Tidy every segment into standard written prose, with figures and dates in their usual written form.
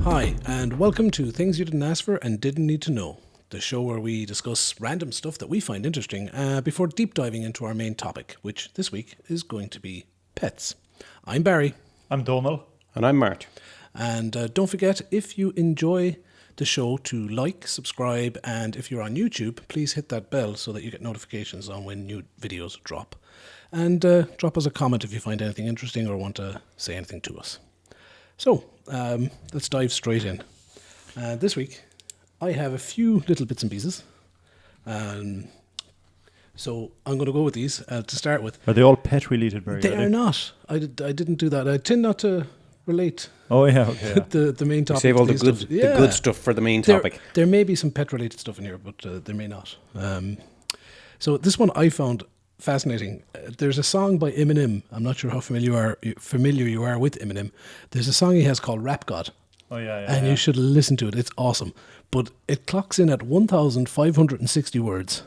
Hi, and welcome to Things You Didn't Ask For and Didn't Need to Know, the show where we discuss random stuff that we find interesting before deep diving into our main topic, which this week is going to be pets. I'm Barry. I'm Donal. And I'm Mart. And don't forget, if you enjoy the show, to like, subscribe, and if you're on YouTube, please hit that bell so that you get notifications on when new videos drop. And drop us a comment if you find anything interesting or want to say anything to us. So, let's dive straight in. This week, I have a few little bits and pieces. So, I'm going to go with these to start with. Are they all pet related, Barry? They are not. I didn't do that. I tend not to relate Oh, yeah, okay. Yeah. the main topic. Save all to the these good, stuff. the good stuff for the main topic. There may be some pet related stuff in here, but there may not. So, this one I found fascinating. There's a song by Eminem. I'm not sure how familiar you are with Eminem. There's a song he has called Rap God. Oh, yeah. And you should listen to it. It's awesome. But it clocks in at 1,560 words,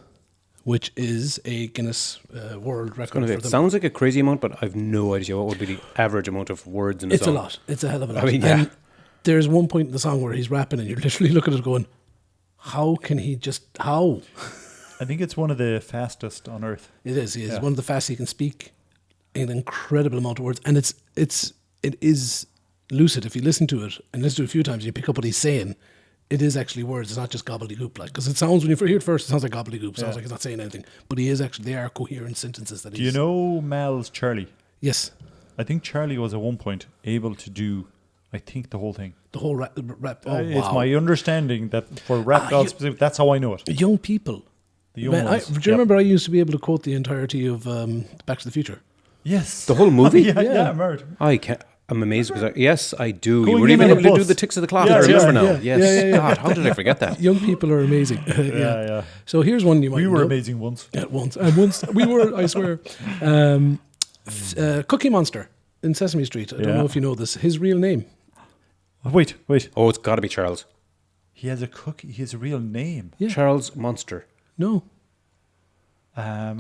which is a Guinness World Record. It sounds like a crazy amount, but I've no idea what would be the average amount of words in a song. It's a lot. It's a hell of a lot. I mean, yeah. And there's one point in the song where he's rapping and you're literally looking at it going, how can he just, how? I think it's one of the fastest on earth. It is. He is one of the fastest he can speak an incredible amount of words. And it is lucid. If you listen to it and listen to it a few times, you pick up what he's saying. It is actually words. It's not just gobbledygook. Because it sounds, when you hear it first, it sounds like gobbledygook. It sounds like he's not saying anything. But they are coherent sentences. Do you know Mal's Charlie? Yes. I think Charlie was at one point able to do, I think, the whole thing. The whole rap. Oh, wow. It's my understanding that for Rap God specific, that's how I know it. Young people. The young ones. Do you remember I used to be able to quote the entirety of Back to the Future? Yes. The whole movie? Yeah, Mart. I'm amazed because yes, I do. Going You were in even on a able to do bus. the ticks of the clock. Yeah, I remember yeah, now. yeah. Yes. God, how did I forget that? Young people are amazing. Yeah. So here's one you might know. We were amazing once. At once. And once we were, I swear. Cookie Monster in Sesame Street. I don't know if you know this. His real name. Wait. Oh, it's got to be Charles. He has a real name. Yeah. Charles Monster. No.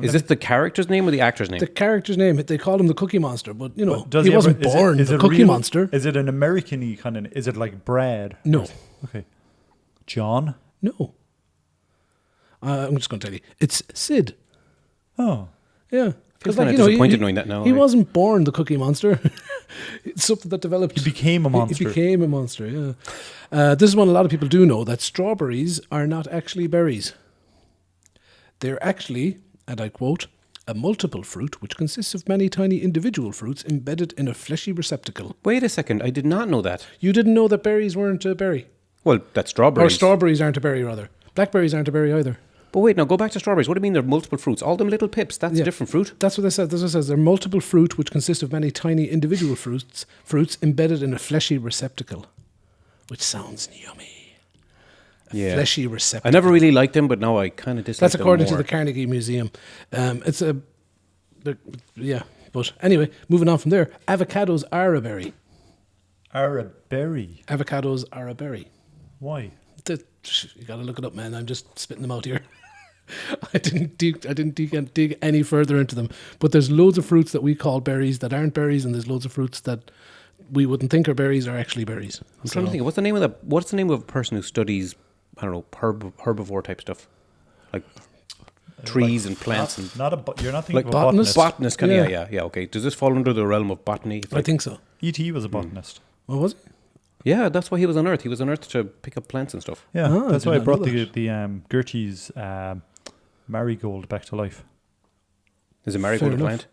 Is this the character's name or the actor's name? The character's name. They call him the Cookie Monster, but he he wasn't born the Cookie Monster. Is it an American-y kind of? Is it like Brad? No. Okay. John? No. I'm just going to tell you. It's Sid. Oh. Yeah. I'm kind of disappointed knowing that now. He wasn't born the Cookie Monster. It's something that developed. He became a monster. He became a monster, yeah. This is one a lot of people do know, that strawberries are not actually berries. They're actually, and I quote, a multiple fruit which consists of many tiny individual fruits embedded in a fleshy receptacle. Wait a second. I did not know that. You didn't know that berries weren't a berry? Well, that's strawberries. Or strawberries aren't a berry, rather. Blackberries aren't a berry either. But wait, now go back to strawberries. What do you mean they're multiple fruits? All them little pips, that's a different fruit? That's what they said. That's what it says. They're multiple fruit which consist of many tiny individual fruits embedded in a fleshy receptacle, which sounds yummy. Fleshy receptacle. I never really liked them, but now I kind of dislike them. That's according more. to the Carnegie Museum. But anyway, moving on from there. Avocados are a berry. Are a berry? Avocados are a berry. Why? You got to look it up, man. I'm just spitting them out here. I didn't dig any further into them. But there's loads of fruits that we call berries that aren't berries, and there's loads of fruits that we wouldn't think are berries are actually berries. I'm trying to think. What's the name of a person who studies, I don't know, herbivore type stuff, like trees and plants and you're not thinking like of a botanist. Botanist, kind of, yeah. Okay, does this fall under the realm of botany? I think so. E.T. was a botanist. What was it? Yeah, that's why he was on Earth. He was on Earth to pick up plants and stuff. Yeah, that's why I brought the Gertie's marigold back to life. Is a marigold a plant?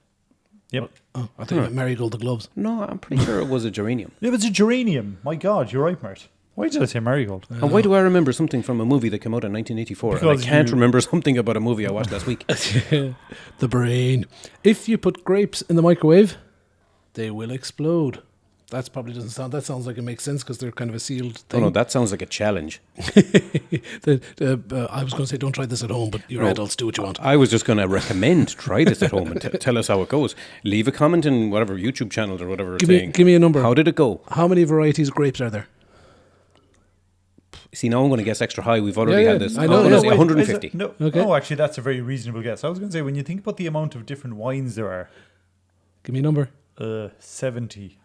Yep. Oh, I thought you meant marigold the gloves. No, I'm pretty sure it was a geranium. It was a geranium. My God, you're right, Mart. Why did I say marigold? And why do I remember something from a movie that came out in 1984? Because and I can't remember something about a movie I watched last week. The brain. If you put grapes in the microwave, they will explode. That probably doesn't sound. That sounds like it makes sense because they're kind of a sealed thing. Oh no, that sounds like a challenge. I was going to say don't try this at home, but you're adults, do what you want. I was just going to recommend try this at home and tell us how it goes. Leave a comment in whatever YouTube channel or whatever. Give me a number. How did it go? How many varieties of grapes are there? See, now I'm going to guess extra high. We've already had this. I know. I'm going to say 150. No, okay. No, actually, that's a very reasonable guess. I was going to say when you think about the amount of different wines there are. Give me a number. 70.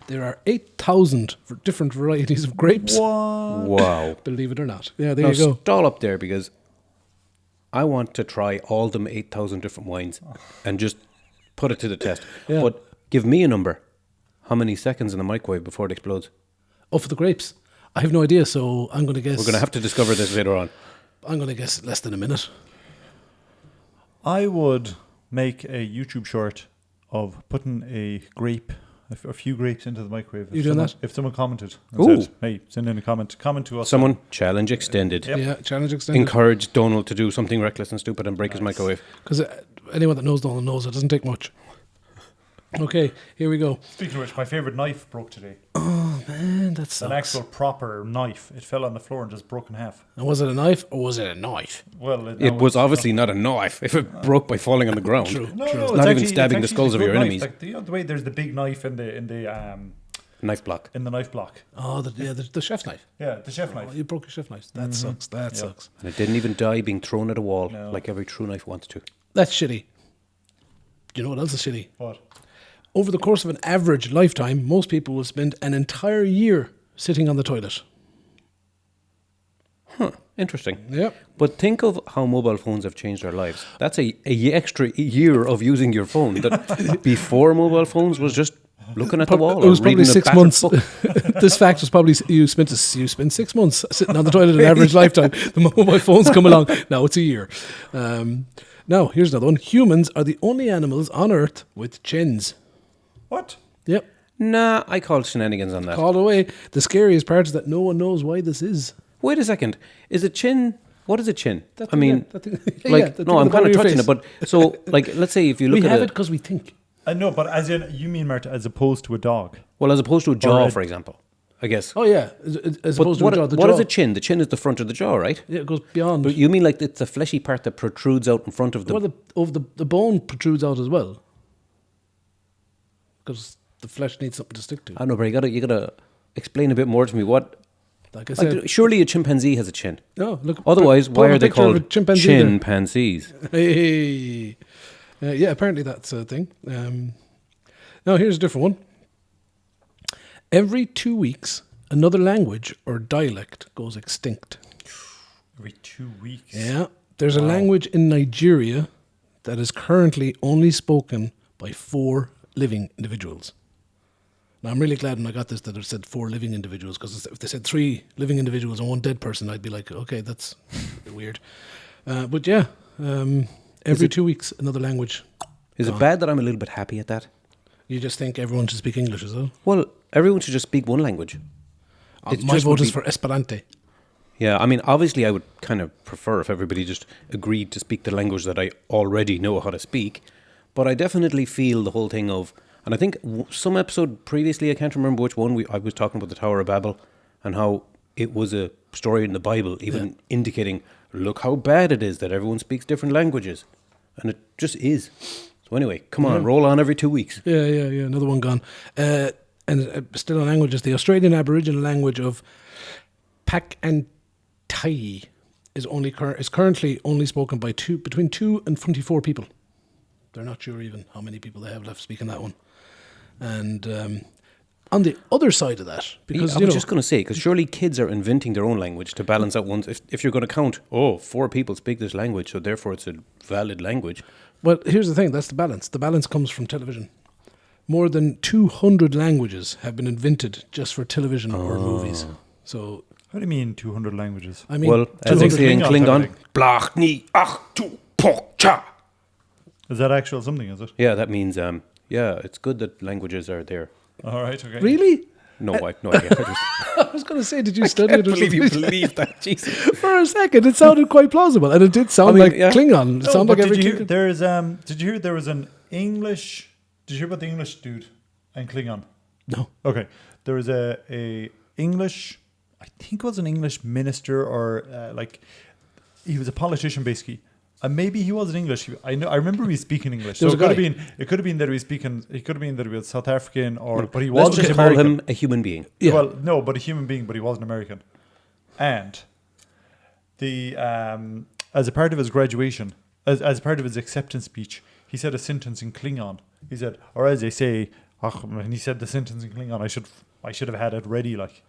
There are 8,000 different varieties of grapes. What? Wow. Believe it or not. Yeah, there Now you go. stall up there because I want to try all them 8,000 different wines and just put it to the test. Yeah. But give me a number. How many seconds in the microwave before it explodes? Oh, for the grapes. I have no idea, so I'm going to guess. We're going to have to discover this later on. I'm going to guess less than a minute. I would make a YouTube short of putting a few grapes into the microwave. You doing that? If someone commented and Ooh. said, hey, send in a comment to us. Someone, challenge extended. Yep. Yeah, challenge extended. Encourage Donald to do something reckless and stupid and break his microwave. Because anyone that knows Donald knows it doesn't take much. Okay, here we go. Speaking of which, my favourite knife broke today. Oh, man, that An sucks. actual proper knife. It fell on the floor and just broke in half. And was it a knife or was it a knife? Well, It was obviously not a knife if it broke by falling on the ground. True. No, True. no, Not even stabbing the skulls of your enemies. Like the way there's the big knife in the Knife block. knife block. Oh, the chef's knife. Yeah, the chef Oh, knife. you broke your chef knife. That sucks. That sucks. And it didn't even die being thrown at a wall No. like every true knife wants to. That's shitty. Do you know what else is shitty? What? Over the course of an average lifetime, most people will spend an entire year sitting on the toilet. Huh. Interesting. Yep. But think of how mobile phones have changed our lives. That's a extra year of using your phone. That before mobile phones was just looking at the wall. It was or probably reading a 6 battered months. book. This fact was probably you spent 6 months sitting on the toilet an average lifetime. The mobile phones come along. Now it's a year. Now here's another one. Humans are the only animals on Earth with chins. What? Yep. Nah, I called shenanigans on that. Call away. The scariest part is that no one knows why this is. Wait a second. Is a chin? What is a chin? That I thing mean, there, that thing- yeah, like, yeah, the no, thing I'm at the kind bottom of of your touching face. it. But so, like, let's say if you look We at have a, it because we think. No, but as in, you mean, Marta, as opposed to a dog. well, as opposed to a jaw, a- for example, I guess. Oh yeah, as But opposed what, to a jaw. The what jaw. is a chin? The chin is the front of the jaw, right? Yeah, it goes beyond. But you mean like it's a fleshy part that protrudes out in front of the... Well, the bone protrudes out as well, because the flesh needs something to stick to. I don't know, but you gotta explain a bit more to me. What? Like I Like, said, surely a chimpanzee has a chin. no. Look. Otherwise, pull why up a are they picture of a called chimpanzee there. chimpanzees? Hey. Yeah, apparently that's a thing. Now, here's a different one. Every 2 weeks, another language or dialect goes extinct. Every 2 weeks. Yeah. There's a language in Nigeria that is currently only spoken by 4 living individuals. Now, I'm really glad when I got this that it said 4 living individuals, because if they said 3 living individuals and 1 dead person, I'd be like, okay, that's a bit weird. But yeah, every 2 weeks, another language. Is it bad that I'm a little bit happy at that? You just think everyone should speak English, is it? Well, everyone should just speak one language. It My just vote would is be- for Esperante. Yeah, I mean, obviously, I would kind of prefer if everybody just agreed to speak the language that I already know how to speak. But I definitely feel the whole thing of, and I think some episode previously, I can't remember which one, I was talking about the Tower of Babel and how it was a story in the Bible, even indicating, look how bad it is that everyone speaks different languages. And it just is. So anyway, come on, roll on every 2 weeks. Yeah, another one gone. And still on languages, the Australian Aboriginal language of Pakantai is currently only spoken by between 2 and 24 people. They're not sure even how many people they have left speaking that one. And on the other side of that, because I was just going to say, because surely kids are inventing their own language to balance out ones. If you're going to count, 4 people speak this language, so therefore it's a valid language. well, here's the thing, that's the balance. The balance comes from television. More than 200 languages have been invented just for television or movies. So, How do you mean 200 languages? I mean, Well, as they 200 say in Klingon Klingon, type of blach ni ach tu pok cha. Is that actual something, is it? Yeah, that means, it's good that languages are there. All right, okay. Really? No, I no idea. I was going to say, did you study it or something? believe that. Jesus. For a second, it sounded quite plausible, and it did sound mean, like yeah. Klingon. It No, sounded but like every did you hear, Klingon. did you hear there was an English... Did you hear about the English dude and Klingon? No. Okay. There was a English... I think it was an English minister or he was a politician basically. And maybe he wasn't English. I remember he was speaking English. There So was a it could have been that he was speaking. It could have been that he was South African, but he Let's wasn't just call American. him a human being. Yeah. Well, no, but a human being, but he wasn't American. And the as a part of his graduation, as part of his acceptance speech, he said a sentence in Klingon. He said, or as they say, when he said the sentence in Klingon, I should have had it ready, like.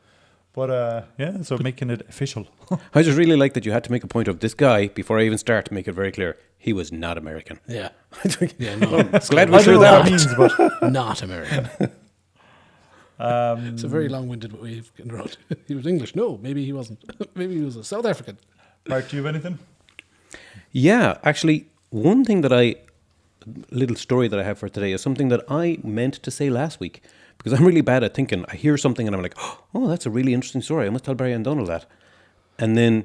But yeah, so making it official. I just really like that you had to make a point of this guy before I even start to make it very clear he was not American. Yeah. Yeah, no. glad I we don't sure know that. what that means, but Not American. It's a very long-winded way of getting around. He was English. No, maybe he wasn't. Maybe he was a South African. Mark, do you have anything? Yeah, actually, little story that I have for today is something that I meant to say last week because I'm really bad at thinking. I hear something and I'm like, oh, that's a really interesting story. I must tell Barry and Donald that. And then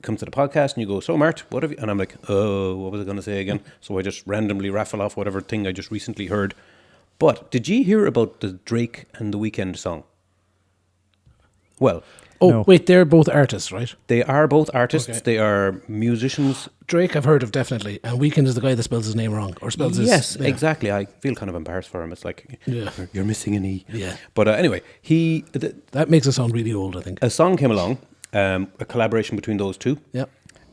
come to the podcast and you go, so Mart, what have you? And I'm like, oh, what was I going to say again? So I just randomly raffle off whatever thing I just recently heard. But did you hear about the Drake and the Weeknd song? Well, Oh, No. wait, they're both artists, right? they are both artists. Okay. They are musicians. Drake I've heard of, definitely. And Weeknd is the guy that spells his name wrong. Or spells his... Yes, yeah. exactly. I feel kind of embarrassed for him. It's like, Yeah. you're missing an E. Yeah. But anyway, That makes it sound really old, I think. a song came along, a collaboration between those two. Yep.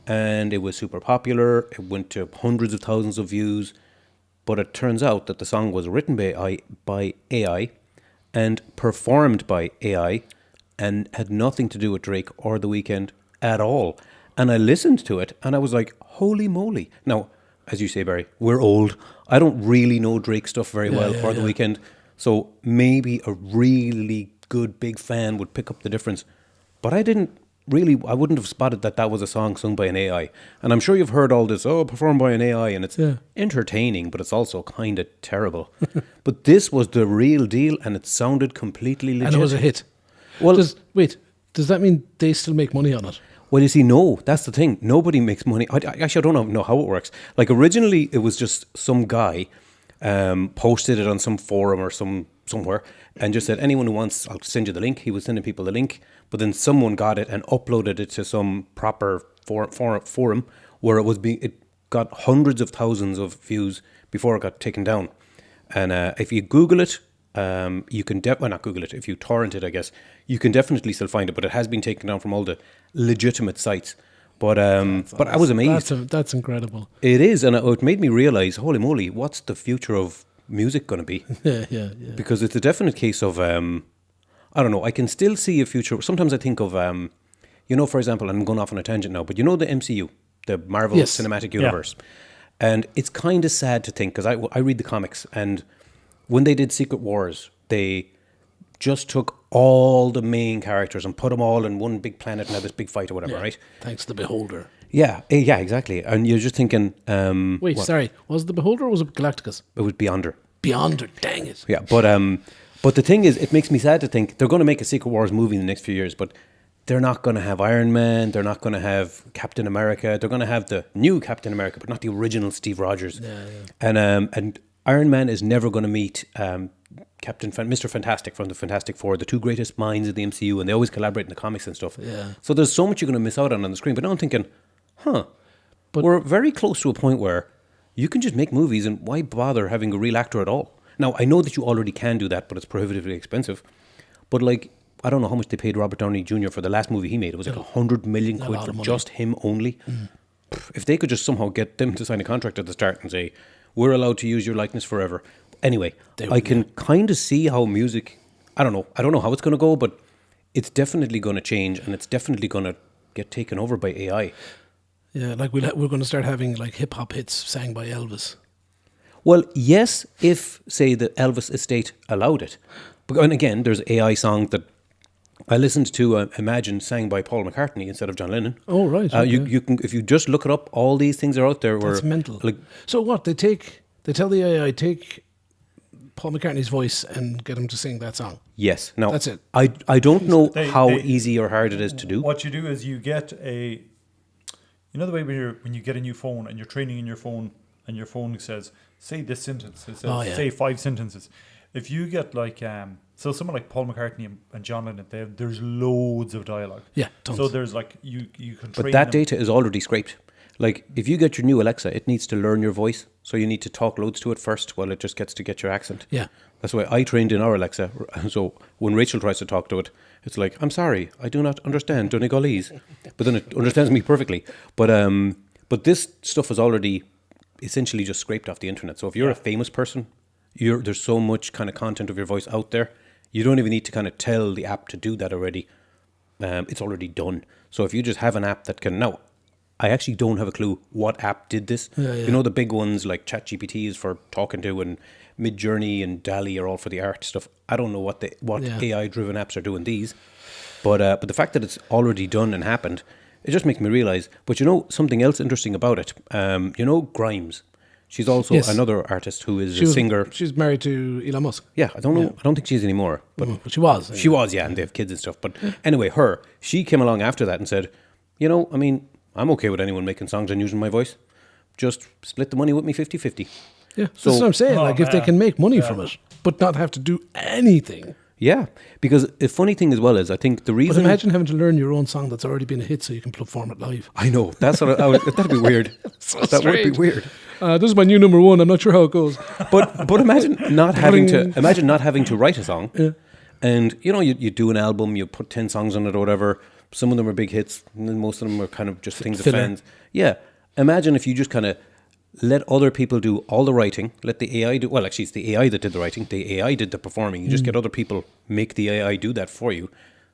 And it was super popular. It went to hundreds of thousands of views. But it turns out that the song was written by AI and performed by AI and had nothing to do with Drake or The Weeknd at all. And I listened to it and I was like, holy moly. Now, as you say, Barry, we're old. I don't really know Drake stuff very well or The Weeknd. So maybe a really good big fan would pick up the difference. But I wouldn't have spotted that was a song sung by an AI. And I'm sure you've heard all this, performed by an AI, and it's entertaining, but it's also kind of terrible. But this was the real deal, and it sounded completely legit. And it was a hit. Well, Does that mean they still make money on it? Well, you see, no, that's the thing. Nobody makes money. Actually, I don't know how it works. Like, originally, it was just some guy posted it on some forum or somewhere and just said, anyone who wants, I'll send you the link. He was sending people the link. But then someone got it and uploaded it to some proper forum where it got hundreds of thousands of views before it got taken down. And if you Google it, you can not Google it. If you torrent it, I guess you can definitely still find it. But it has been taken down from all the legitimate sites. But I was amazed. That's incredible. It is, and it made me realize, holy moly, what's the future of music going to be? Yeah. Because it's a definite case of, I don't know. I can still see a future. Sometimes I think of, for example, and I'm going off on a tangent now, but the MCU, the Marvel Cinematic Universe, and it's kind of sad to think because I read the comics and. When they did Secret Wars, they just took all the main characters and put them all in one big planet and had this big fight or whatever, right? Thanks to the Beholder. Yeah, exactly. And you're just thinking... Sorry. Was it the Beholder or was it Galacticus? It was Beyonder. Beyonder, dang it. Yeah, but the thing is, it makes me sad to think they're going to make a Secret Wars movie in the next few years, but they're not going to have Iron Man, they're not going to have Captain America, they're going to have the new Captain America, but not the original Steve Rogers. Yeah. And Iron Man is never going to meet Mr. Fantastic from the Fantastic Four, the two greatest minds of the MCU, and they always collaborate in the comics and stuff. Yeah. So there's so much you're going to miss out on the screen. But now I'm thinking, but we're very close to a point where you can just make movies, and why bother having a real actor at all? Now, I know that you already can do that, but it's prohibitively expensive. But I don't know how much they paid Robert Downey Jr. for the last movie he made. It was like 100 million quid for just him only. If they could just somehow get them to sign a contract at the start and say, we're allowed to use your likeness forever. Anyway, I can kind of see how music, I don't know how it's going to go, but it's definitely going to change and it's definitely going to get taken over by AI. Yeah, we're going to start having hip hop hits sang by Elvis. Well, yes, if, say, the Elvis estate allowed it. And again, there's AI song that I listened to Imagine sang by Paul McCartney instead of John Lennon. Oh, right. Okay. You can, if you just look it up, all these things are out there. That's mental. So what, they tell the AI, take Paul McCartney's voice and get him to sing that song? Yes. Now, that's it. I don't know how easy or hard it is to do. What you do is you get the way when you get a new phone and you're training in your phone and your phone says, say this sentence, it says, say 5 sentences. If you get so someone like Paul McCartney and John Lennon, there's loads of dialogue. Yeah, tons. So there's you can train But that them. data is already scraped. If you get your new Alexa, it needs to learn your voice. So you need to talk loads to it first while it just gets to get your accent. Yeah. That's why I trained in our Alexa. So when Rachel tries to talk to it, it's like, I'm sorry, I do not understand Donegalese. But then it understands me perfectly. But this stuff is already essentially just scraped off the internet. So if you're a famous person there's so much kind of content of your voice out there. You don't even need to kind of tell the app to do that already. It's already done. So if you just have an app that can now, I actually don't have a clue what app did this. You know, the big ones like ChatGPT is for talking to, and Midjourney and DALL-E are all for the art stuff. I don't know what AI-driven apps are doing these, but the fact that it's already done and happened, it just makes me realize. But you know something else interesting about it. You know Grimes. She's also another artist who is a singer. She's married to Elon Musk. Yeah, I don't know. I don't think she is anymore. But she was. She was, yeah, and they have kids and stuff. But anyway, she came along after that and said, you know, I mean, I'm okay with anyone making songs and using my voice. Just split the money with me 50-50. Yeah, so, that's what I'm saying. If they can make money from it, but not have to do anything. Yeah, because the funny thing as well is, I think the reason... But imagine having to learn your own song that's already been a hit so you can perform it live. I know. That's what that'd be weird. That would be weird. This is my new number one. I'm not sure how it goes. But imagine not having to write a song. Yeah. And, you know, you do an album, you put 10 songs on it or whatever. Some of them are big hits, and then most of them are kind of just things that fans... Yeah. Imagine if you just kind of let other people do all the writing, let the AI do... Well, actually, it's the AI that did the writing. The AI did the performing. You just get other people, make the AI do that for you.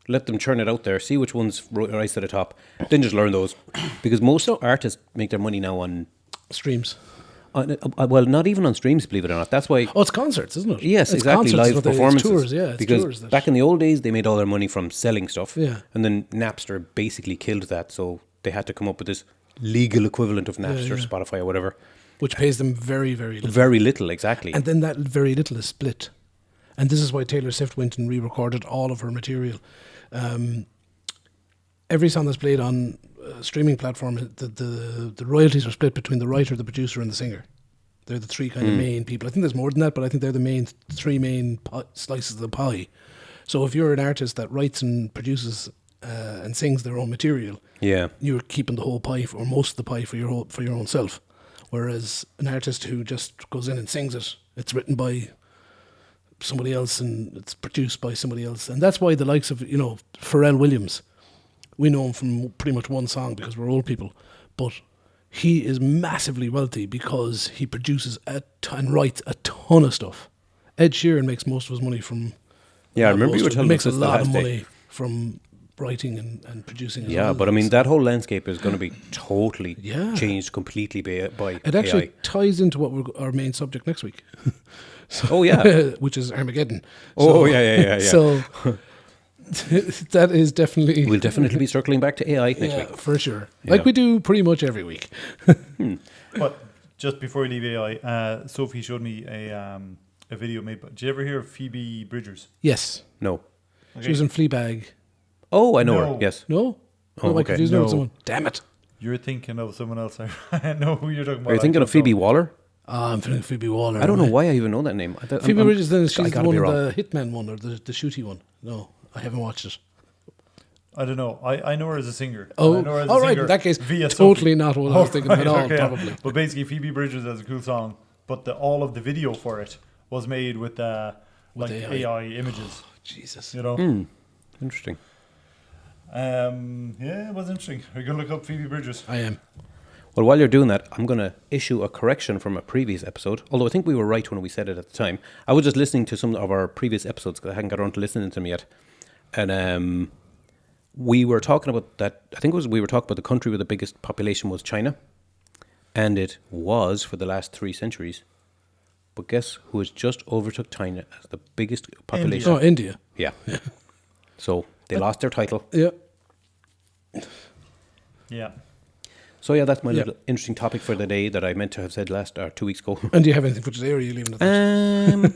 Let them churn it out there, see which ones rise to the top, then just learn those. Because most artists make their money now on... Streams. Well, not even on streams, believe it or not. That's why... Oh, it's concerts, isn't it? Yes, it's exactly, live performances. It's tours, yeah. It's because tours back in the old days, they made all their money from selling stuff. Yeah. And then Napster basically killed that, so they had to come up with this legal equivalent of Napster, Spotify, or whatever. Which pays them very, very little. Very little, exactly. And then that very little is split. And this is why Taylor Swift went and re-recorded all of her material. Every song that's played on a streaming platform, the royalties are split between the writer, the producer, and the singer. They're the three kind of main people. I think there's more than that, but I think they're the three main slices of the pie. So if you're an artist that writes and produces and sings their own material, you're keeping the whole pie, or most of the pie, for your own self. Whereas an artist who just goes in and sings it, it's written by somebody else and it's produced by somebody else. And that's why the likes of, you know, Pharrell Williams, we know him from pretty much one song because we're old people, but he is massively wealthy because he produces and writes a ton of stuff. Ed Sheeran makes most of his money from... Yeah, I remember you were telling me this. He makes a lot of money from writing and producing. Yeah, but I mean, that whole landscape is going to be totally changed completely by It actually ties into what our main subject next week. So, which is Armageddon. Oh, yeah. So that is definitely... We'll definitely be circling back to AI next week. For sure. Like we do pretty much every week. But just before we leave AI, Sophie showed me a video made by... Did you ever hear of Phoebe Bridgers? Yes. No. Okay. She was in Fleabag. Oh, I know her. Yes. No? Oh, am I confusing her with someone? Damn it. You're thinking of someone else. I know who you're talking about. Are you thinking of Phoebe Waller? I'm thinking of Phoebe Waller. I don't know why I even know that name. Phoebe Bridgers, then she's the one, the Hitman one, or the shooty one. No, I haven't watched it. I don't know. I know her as a singer. Oh, all right. In that case, totally not what I was thinking at all, probably. But basically, Phoebe Bridgers has a cool song, but all of the video for it was made with AI images. Oh, Jesus. You know? Interesting. Yeah, it was interesting. Are you going to look up Phoebe Bridgers? I am. Well, while you're doing that, I'm going to issue a correction from a previous episode, although I think we were right when we said it at the time. I was just listening to some of our previous episodes because I hadn't got around to listening to them yet. And we were talking about that, we were talking about the country with the biggest population was China. And it was for the last 3 centuries. But guess who has just overtook China as the biggest population? India. Yeah. So they lost their title. Yeah. Yeah. So yeah, that's my little interesting topic for the day that I meant to have said 2 weeks ago. And do you have anything for today, or are you leaving it at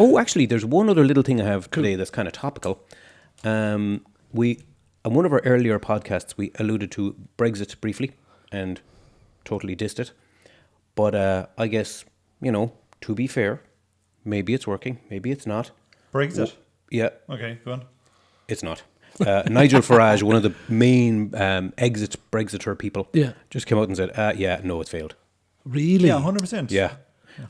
that? Actually, there's one other little thing I have today that's kind of topical. On one of our earlier podcasts, we alluded to Brexit briefly and totally dissed it. But I guess, to be fair, maybe it's working, maybe it's not. Brexit? Yeah. Okay, go on. It's not. Nigel Farage, one of the main Brexiter people, just came out and said, no, it failed. Really? Yeah, 100%. Yeah.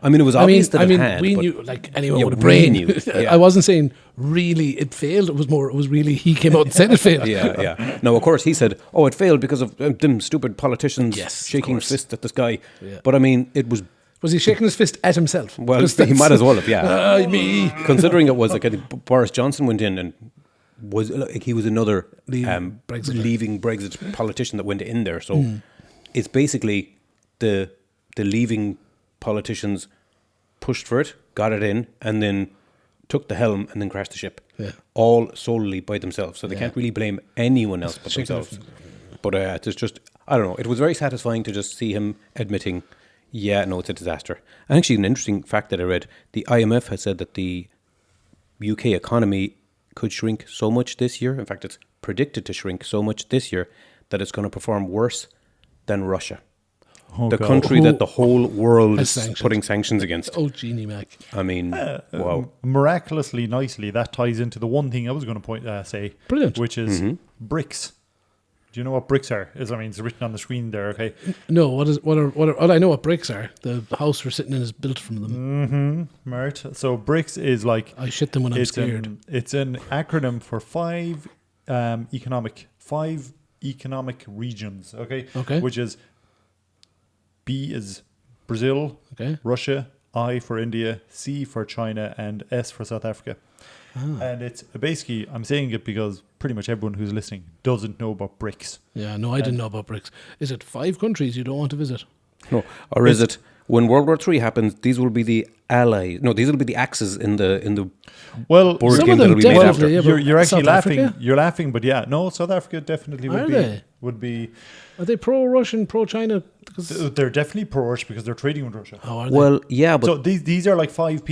I mean, it was obvious that it had. We knew, anyone with a brain. Knew. Yeah. I wasn't saying really it failed. It was really he came out and said it failed. Yeah. No, of course, he said, it failed because of them stupid politicians shaking fists at the sky. Yeah. But I mean, it was Was he shaking his fist at himself? Well, 'Cause he might as well have, yeah. me. Considering it was like I think Boris Johnson went in and was like he was another Leaving leaving Brexit politician that went in there. So it's basically the leaving politicians pushed for it, got it in, and then took the helm and then crashed the ship. Yeah. All solely by themselves. So they can't really blame anyone else but themselves. But it's just, I don't know, it was very satisfying to just see him admitting, yeah, no, it's a disaster. And actually, an interesting fact that I read, the IMF has said that the UK economy could shrink so much this year. In fact, it's predicted to shrink so much this year that it's going to perform worse than Russia. Oh, the God. country that the whole world Has is sanctions. putting sanctions against. Oh, Genie Mac. I mean, wow. Miraculously, nicely, that ties into the one thing I was going to say. Brilliant. Which is bricks. Do you know what bricks are? I mean, it's written on the screen there, okay? No, what I know what bricks are. The house we're sitting in is built from them. Right. So bricks is like... I shit them when I'm scared. It's an acronym for five economic regions, okay? Okay. Which is B is Brazil, Okay. Russia, I for India, C for China, and S for South Africa. And it's basically, I'm saying it because pretty much everyone who's listening doesn't know about BRICS. Yeah, no, I didn't know about bricks. Is it 5 countries you don't want to visit? No, or is it when World War III happens? These will be the allies. No, these will be the axes in the Well, board some game of them that'll be made after. definitely, yeah, but you're actually South laughing. Africa? You're laughing, but yeah, no, South Africa definitely Are they? would be. Are they pro-Russian, pro-China? Because They're definitely pro-Russia because they're trading with Russia. how are they? Well, yeah, but So these are like five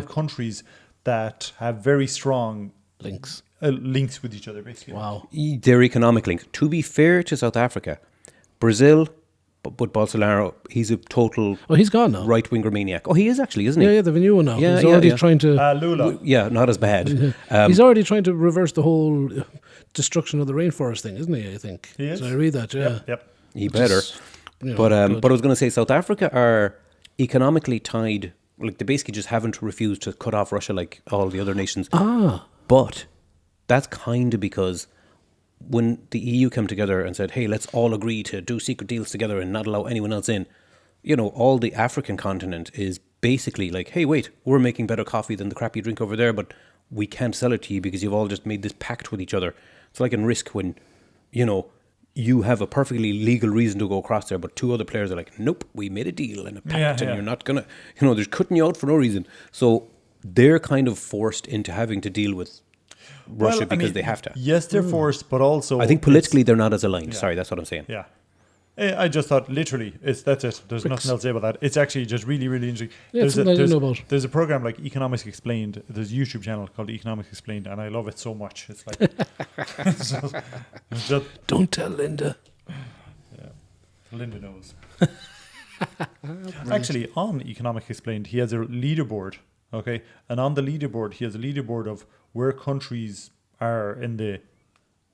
countries that have very strong Links. links with each other, basically. Wow. their economic links. To be fair to South Africa, Brazil, but Bolsonaro, he's a total Oh, he's gone now. right-wing maniac. Oh, he is actually, isn't he? Yeah, they've a new one now. Yeah, he's yeah, already yeah. trying to. Lula. Yeah, not as bad. He's already trying to reverse the whole destruction of the rainforest thing, isn't he? I think. He is? So I read that. Yeah. Yep. He better. You know, But good. I was going to say South Africa are economically tied. Like they basically just haven't refused to cut off Russia like all the other nations. But that's kind of because when the EU came together and said, "Hey, let's all agree to do secret deals together and not allow anyone else in," you know, all the African continent is basically like, "Hey, wait, we're making better coffee than the crap you drink over there, but we can't sell it to you because you've all just made this pact with each other." It's like in Risk when, you know, you have a perfectly legal reason to go across there, but 2 other players are like, "Nope, we made a deal and a pact, and you're not gonna," you know, they're cutting you out for no reason. So they're kind of forced into having to deal with Russia Well, I because mean, they have to. Yes, they're forced, but also I think politically they're not as aligned. Sorry, that's what I'm saying. Yeah. I just thought literally that's it. There's nothing else to say about that. It's actually just really, really interesting. Yeah, it's something I didn't know about. There's a program like Economics Explained. There's a YouTube channel called Economics Explained, and I love it so much. It's like it's just, Don't tell Linda. Linda knows. Actually, on Economics Explained, he has a leaderboard. Okay, and on the leaderboard, he has a leaderboard of where countries are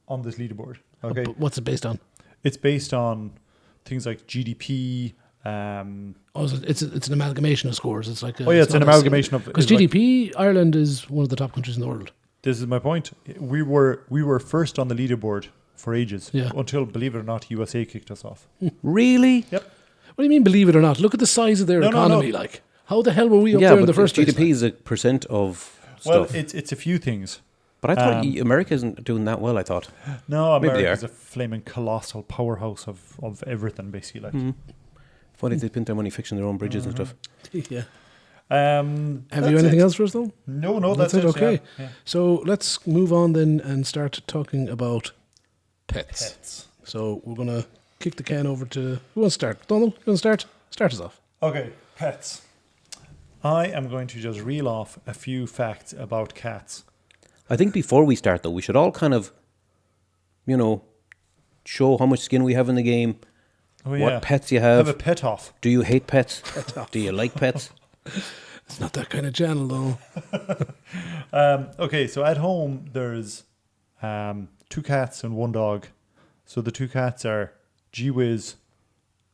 on this leaderboard. Okay, But what's it based on? it's based on things like GDP. Oh, it's an amalgamation of scores. It's like It's an amalgamation of because it's like- GDP. Ireland is one of the top countries in the world. This is my point. We were first on the leaderboard for ages. Yeah. Until, believe it or not, USA kicked us off. Really? Yep. What do you mean? Believe it or not, look at the size of their No. economy. Like, how the hell were we up Yeah, there in but the first GDP place? is a percent of Well, stuff. it's a few things. But I thought America isn't doing that well, I thought. No, Maybe they America's are. a flaming colossal powerhouse of everything, basically. Like. Funny they spent their money fixing their own bridges and stuff. Yeah. Have Have you anything else for us though? No, that's it. Okay. Yeah. So let's move on then and start talking about pets. Pets. So we're gonna kick the can over to who wants to start? Donald, you want to start? Start us off. Okay, pets. I am going to just reel off a few facts about cats. I think before we start, though, we should all kind of, you know, show how much skin we have in the game, Oh, what pets you Have have. a pet off. Do you hate pets? Do you like pets? It's not that kind of channel though. Okay, so at home there's 2 cats and 1 dog. So the 2 cats are G-Wiz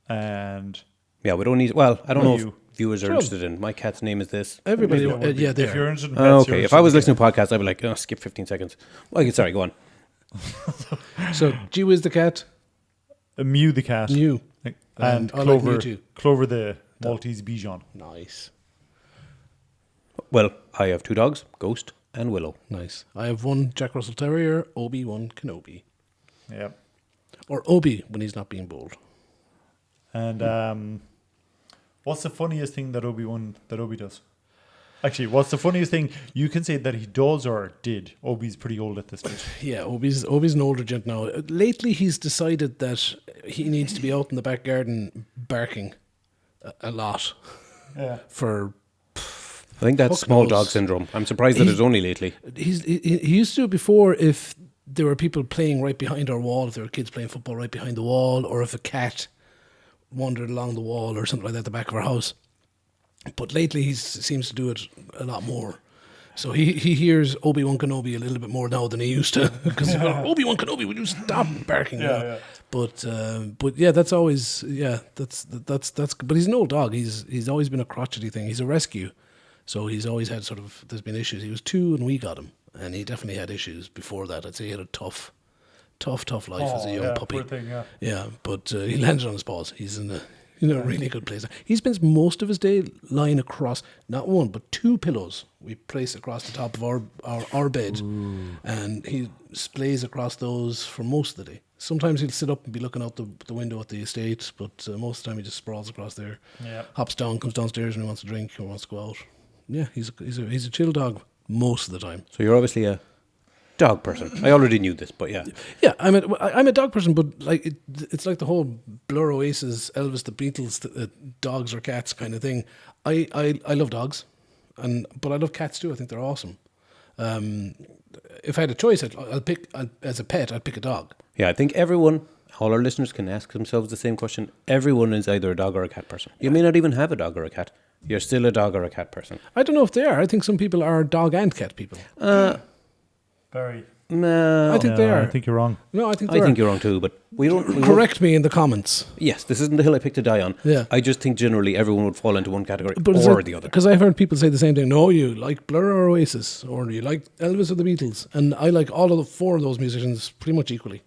and Yeah, we don't need. Well, I don't know You. if viewers are Sure. interested in. My cat's name is this. Everybody, Maybe that would be- yeah, they if you're are. interested in pets, Okay, you're if I was interested listening to podcasts, I'd be like, oh, skip 15 seconds. Well, sorry, go on. So G-Wiz the cat, in Mew the cat, Mew, and And I like Clover, Mew too. Clover the Maltese Bichon. Nice. Well, I have 2 dogs, Ghost and Willow. Nice. I have one Jack Russell Terrier, Obi-Wan Kenobi. Yeah. Or Obi when he's not being bold. And what's the funniest thing that Obi does? Actually, what's the funniest thing you can say that he does or did? Obi's pretty old at this stage. Yeah, Obi's an older gent now. Lately, he's decided that he needs to be out in the back garden barking a lot. Yeah. For I think that's fuck small knows. dog syndrome. I'm surprised that it's only lately. He used to do it before if there were people playing right behind our wall, if there were kids playing football right behind the wall, or if a cat wandered along the wall or something like that at the back of our house. But lately he seems to do it a lot more. So he hears Obi-Wan Kenobi a little bit more now than he used to. Because Obi-Wan Kenobi, will you stop barking? Yeah. But yeah, that's always, that's. But he's an old dog. He's always been a crotchety thing. He's a rescue. So he's always had there's been issues. He was 2 and we got him. And he definitely had issues before that. I'd say he had a tough life as a young puppy. Poor thing, yeah. Yeah, but he landed on his paws. He's in a really good place. He spends most of his day lying across not 1 but 2 pillows we place across the top of our bed. Ooh. And he splays across those for most of the day. Sometimes he'll sit up and be looking out the window at the estate, but most of the time he just sprawls across there. Yeah. Hops down, comes downstairs when he wants to drink or wants to go out. Yeah, he's a chill dog most of the time. So you're obviously a dog person. I already knew this, but yeah. Yeah, I'm a dog person, but like it's like the whole Blur Oasis, Elvis the Beatles, dogs or cats kind of thing. I love dogs, but I love cats too. I think they're awesome. If I had a choice, as a pet, I'd pick a dog. Yeah, I think all our listeners can ask themselves the same question. Everyone is either a dog or a cat person. You may not even have a dog or a cat. You're still a dog or a cat person. I don't know if they are. I think some people are dog and cat people. Very. No. I think they are. I think you're wrong. No, I think you're wrong too, but we don't... Correct me in the comments. Yes, this isn't the hill I picked to die on. Yeah. I just think generally everyone would fall into one category or the other. Because I've heard people say the same thing. No, you like Blur or Oasis, or you like Elvis or the Beatles. And I like all of the 4 of those musicians pretty much equally.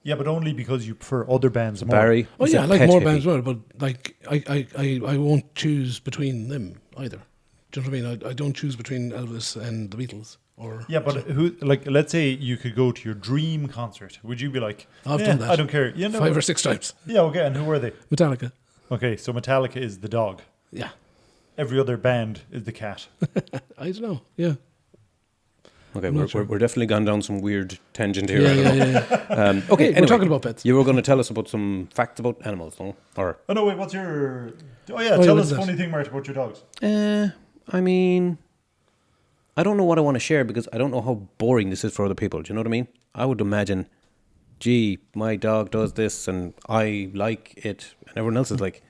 Yeah, but only because you prefer other bands more. Barry. Oh yeah, I like more bands well, but like I won't choose between them either. Do you know what I mean? I don't choose between Elvis and the Beatles. Yeah, but let's say you could go to your dream concert. Would you be like, I've done that. I don't care. 5 or 6 times. Yeah, okay. And who were they? Metallica. Okay, so Metallica is the dog. Yeah. Every other band is the cat. I don't know. Yeah. Okay, we're definitely gone down some weird tangent here. Yeah. Okay, anyway, we're talking about pets. You were going to tell us about some facts about animals, no? Or oh no, wait. What's your? Tell us a funny thing, Mark, about your dogs. I mean, I don't know what I want to share because I don't know how boring this is for other people. Do you know what I mean? I would imagine, gee, my dog does this and I like it, and everyone else is like,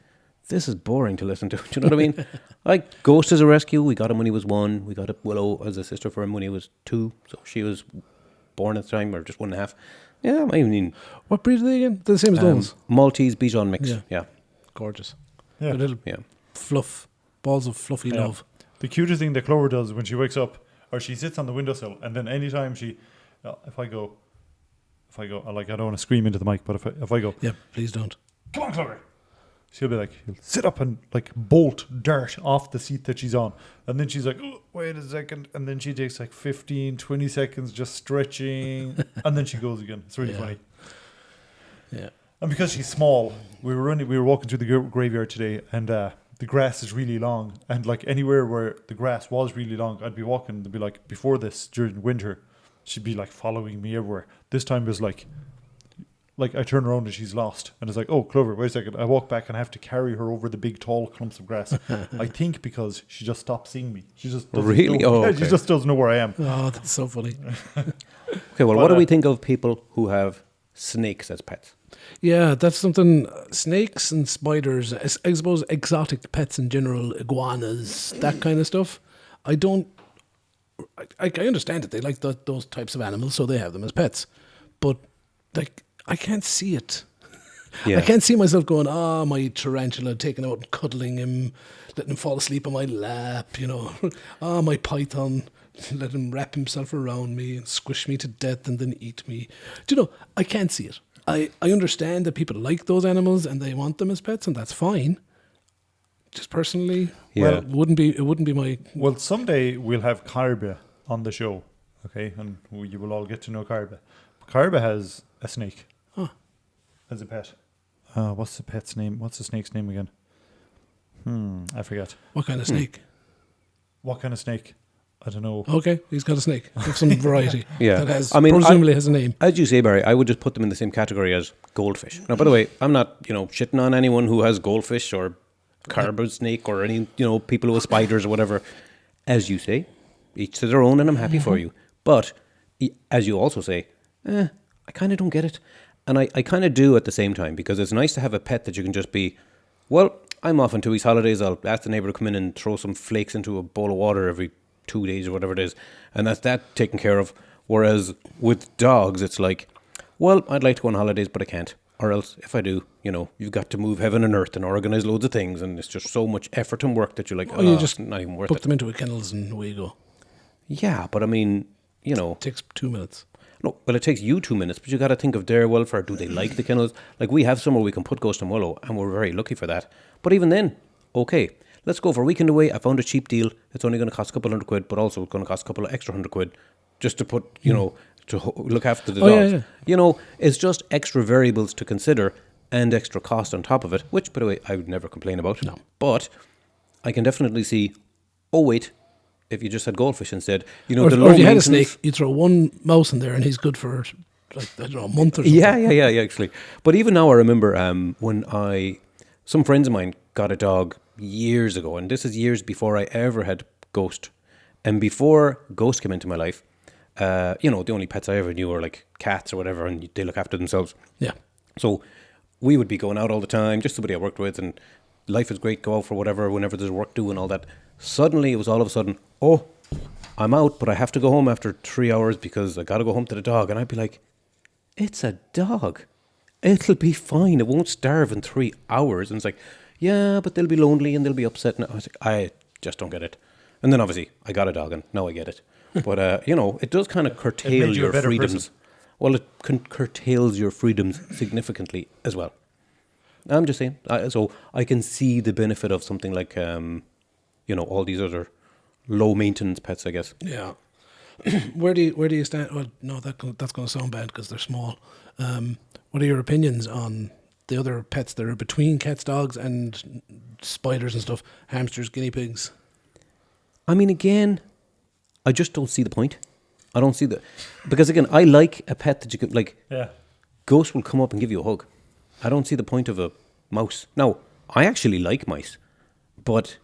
this is boring to listen to. Do you know what I mean? Like Ghost is a rescue. We got him when he was 1. We got Willow as a sister for him when he was 2. So she was born at the time, or just 1.5. Yeah, I mean, what breed are they again? They're the same as those. Maltese Bichon mix. Yeah. Gorgeous. Yeah. A little fluff, balls of fluffy love. The cutest thing that Clover does when she wakes up, or she sits on the windowsill, and then anytime if I go, I don't want to scream into the mic, but if I go, yeah, please don't. Come on, Clover. She'll be like, he'll sit up and like bolt dirt off the seat that she's on. And then she's like, oh, wait a second. And then she takes like 15, 20 seconds just stretching. And then she goes again. It's really funny. Yeah. And because she's small, we were walking through the graveyard today, and the grass is really long. And like anywhere where the grass was really long, I'd be walking, they'd be like, before this, during winter, she'd be like following me everywhere. This time it was like I turn around and she's lost. And it's like, oh, Clover, wait a second. I walk back and I have to carry her over the big, tall clumps of grass. I think because she just stopped seeing me. She just doesn't know. Okay. She just doesn't know where I am. Oh, that's so funny. Okay, well, what do we think of people who have snakes as pets? Yeah, that's something. Snakes and spiders, I suppose exotic pets in general, iguanas, that kind of stuff. I understand it. They like those types of animals, so they have them as pets. But like, I can't see it. Yeah. I can't see myself going, my tarantula, taking out and cuddling him, letting him fall asleep on my lap, my python, let him wrap himself around me and squish me to death and then eat me. I can't see it. I understand that people like those animals and they want them as pets, and that's fine. just personally, Yeah. it wouldn't be my. Well, someday we'll have Carbe on the show, okay? And you will all get to know Carbe. Carbe has a snake as a pet. What's the pet's name? What's the snake's name again? I forget. What kind of snake? What kind of snake? I don't know. Okay, he's got a snake of some variety. Yeah. That has, I mean, presumably has a name. As you say, Barry, I would just put them in the same category as goldfish. Now, by the way, I'm not, shitting on anyone who has goldfish or carbo snake or any, people who have spiders or whatever. As you say, each to their own, and I'm happy for you. But as you also say, I kind of don't get it. And I kind of do at the same time, because it's nice to have a pet that you can just be, well, I'm off on 2 weeks holidays. I'll ask the neighbour to come in and throw some flakes into a bowl of water every 2 days or whatever it is. And that's that taken care of. Whereas with dogs, it's like, well, I'd like to go on holidays, but I can't. Or else, if I do, you've got to move heaven and earth and organise loads of things. And it's just so much effort and work that you're like, you just not even worth book it. them into a kennels and away you go. Yeah, but I mean, It takes 2 minutes. No, well, it takes you 2 minutes, but you got to think of their welfare. Do they like the kennels? Like, we have somewhere we can put Ghost and Willow, and we're very lucky for that. But even then, okay, let's go for a weekend away. I found a cheap deal. It's only going to cost a couple £100, but also it's going to cost a couple of extra £100 just to put, to look after the dogs. Yeah. It's just extra variables to consider and extra cost on top of it, which, by the way, I would never complain about. No. But I can definitely see, if you just had goldfish instead, Or if you had a snake, you throw one mouse in there and he's good for, a month or something. Yeah, actually. But even now I remember when some friends of mine got a dog years ago, and this is years before I ever had Ghost. And before Ghost came into my life, the only pets I ever knew were like cats or whatever, and they look after themselves. Yeah. So we would be going out all the time, just somebody I worked with, and life is great, go out for whatever, whenever there's work due and all that. Suddenly, it was all of a sudden, I'm out, but I have to go home after 3 hours because I got to go home to the dog. And I'd be like, it's a dog. It'll be fine. It won't starve in 3 hours. And it's like, yeah, but they'll be lonely and they'll be upset. And I was like, I just don't get it. And then obviously, I got a dog and now I get it. But, it does kind of curtail your freedoms. Person. Well, it curtails your freedoms significantly as well. I'm just saying. So I can see the benefit of something like, all these other low maintenance pets, I guess. Yeah. Where do you stand? Well, no, that's going to sound bad because they're small. What are your opinions on the other pets that are between cats, dogs, and spiders and stuff? Hamsters, guinea pigs. I mean, again, I just don't see the point. I don't see because again, I like a pet that you can Ghost will come up and give you a hug. I don't see the point of a mouse. Now, I actually like mice, but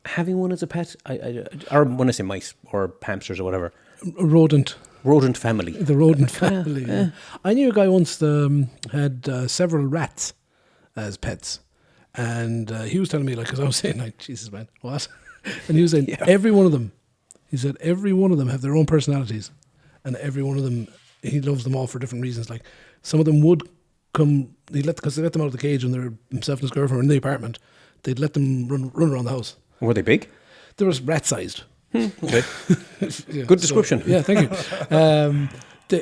having one as a pet, or when I say mice or hamsters or whatever, Rodent family. The rodent family. Yeah. I knew a guy once had several rats as pets, and he was telling me, because I was saying, Jesus, man, what? And he was saying, every one of them, he said, every one of them have their own personalities, and every one of them, he loves them all for different reasons. Like, some of them would come, because they let them out of the cage when they're himself and his girlfriend were in the apartment, they'd let them run around the house. Were they big? They were rat-sized. Okay. Good description. So, thank you.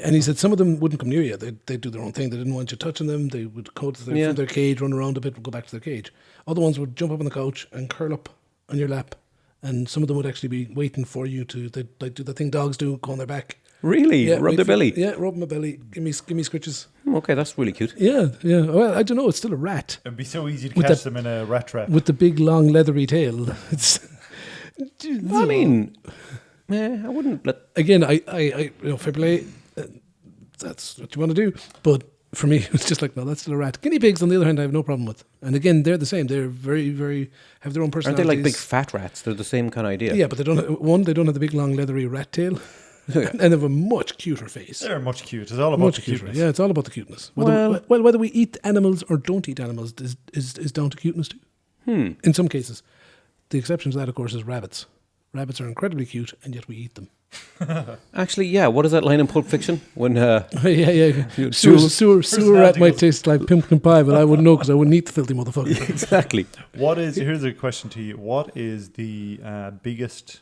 And he said some of them wouldn't come near you. They'd do their own thing. They didn't want you touching them. They would go to from their cage, run around a bit, and go back to their cage. Other ones would jump up on the couch and curl up on your lap. And some of them would actually be waiting for you to, they'd do the thing dogs do, go on their back. Really? Yeah, rub their belly? Yeah, rub my belly. Give me scritches. Okay, that's really cute. Yeah. Well, I don't know. It's still a rat. It'd be so easy to catch them in a rat trap. With the big, long, leathery tail. It's... I mean, I wouldn't let... Again, fair play. That's what you want to do. But for me, it's just like, no, that's still a rat. Guinea pigs, on the other hand, I have no problem with. And again, they're the same. They're very, very, have their own personalities. Aren't they like big fat rats? They're the same kind of idea. Yeah, but they don't have the big, long, leathery rat tail. And they have a much cuter face. They're much cute. It's all about the cuteness. Yeah, it's all about the cuteness. Whether we eat animals or don't eat animals is down to cuteness too. In some cases. The exception to that, of course, is rabbits. Rabbits are incredibly cute, and yet we eat them. Actually, yeah. What is that line in Pulp Fiction? When sewer rat might taste like pumpkin pie, but I wouldn't know because I wouldn't eat the filthy motherfucker. Exactly. Here's a question to you. What is the biggest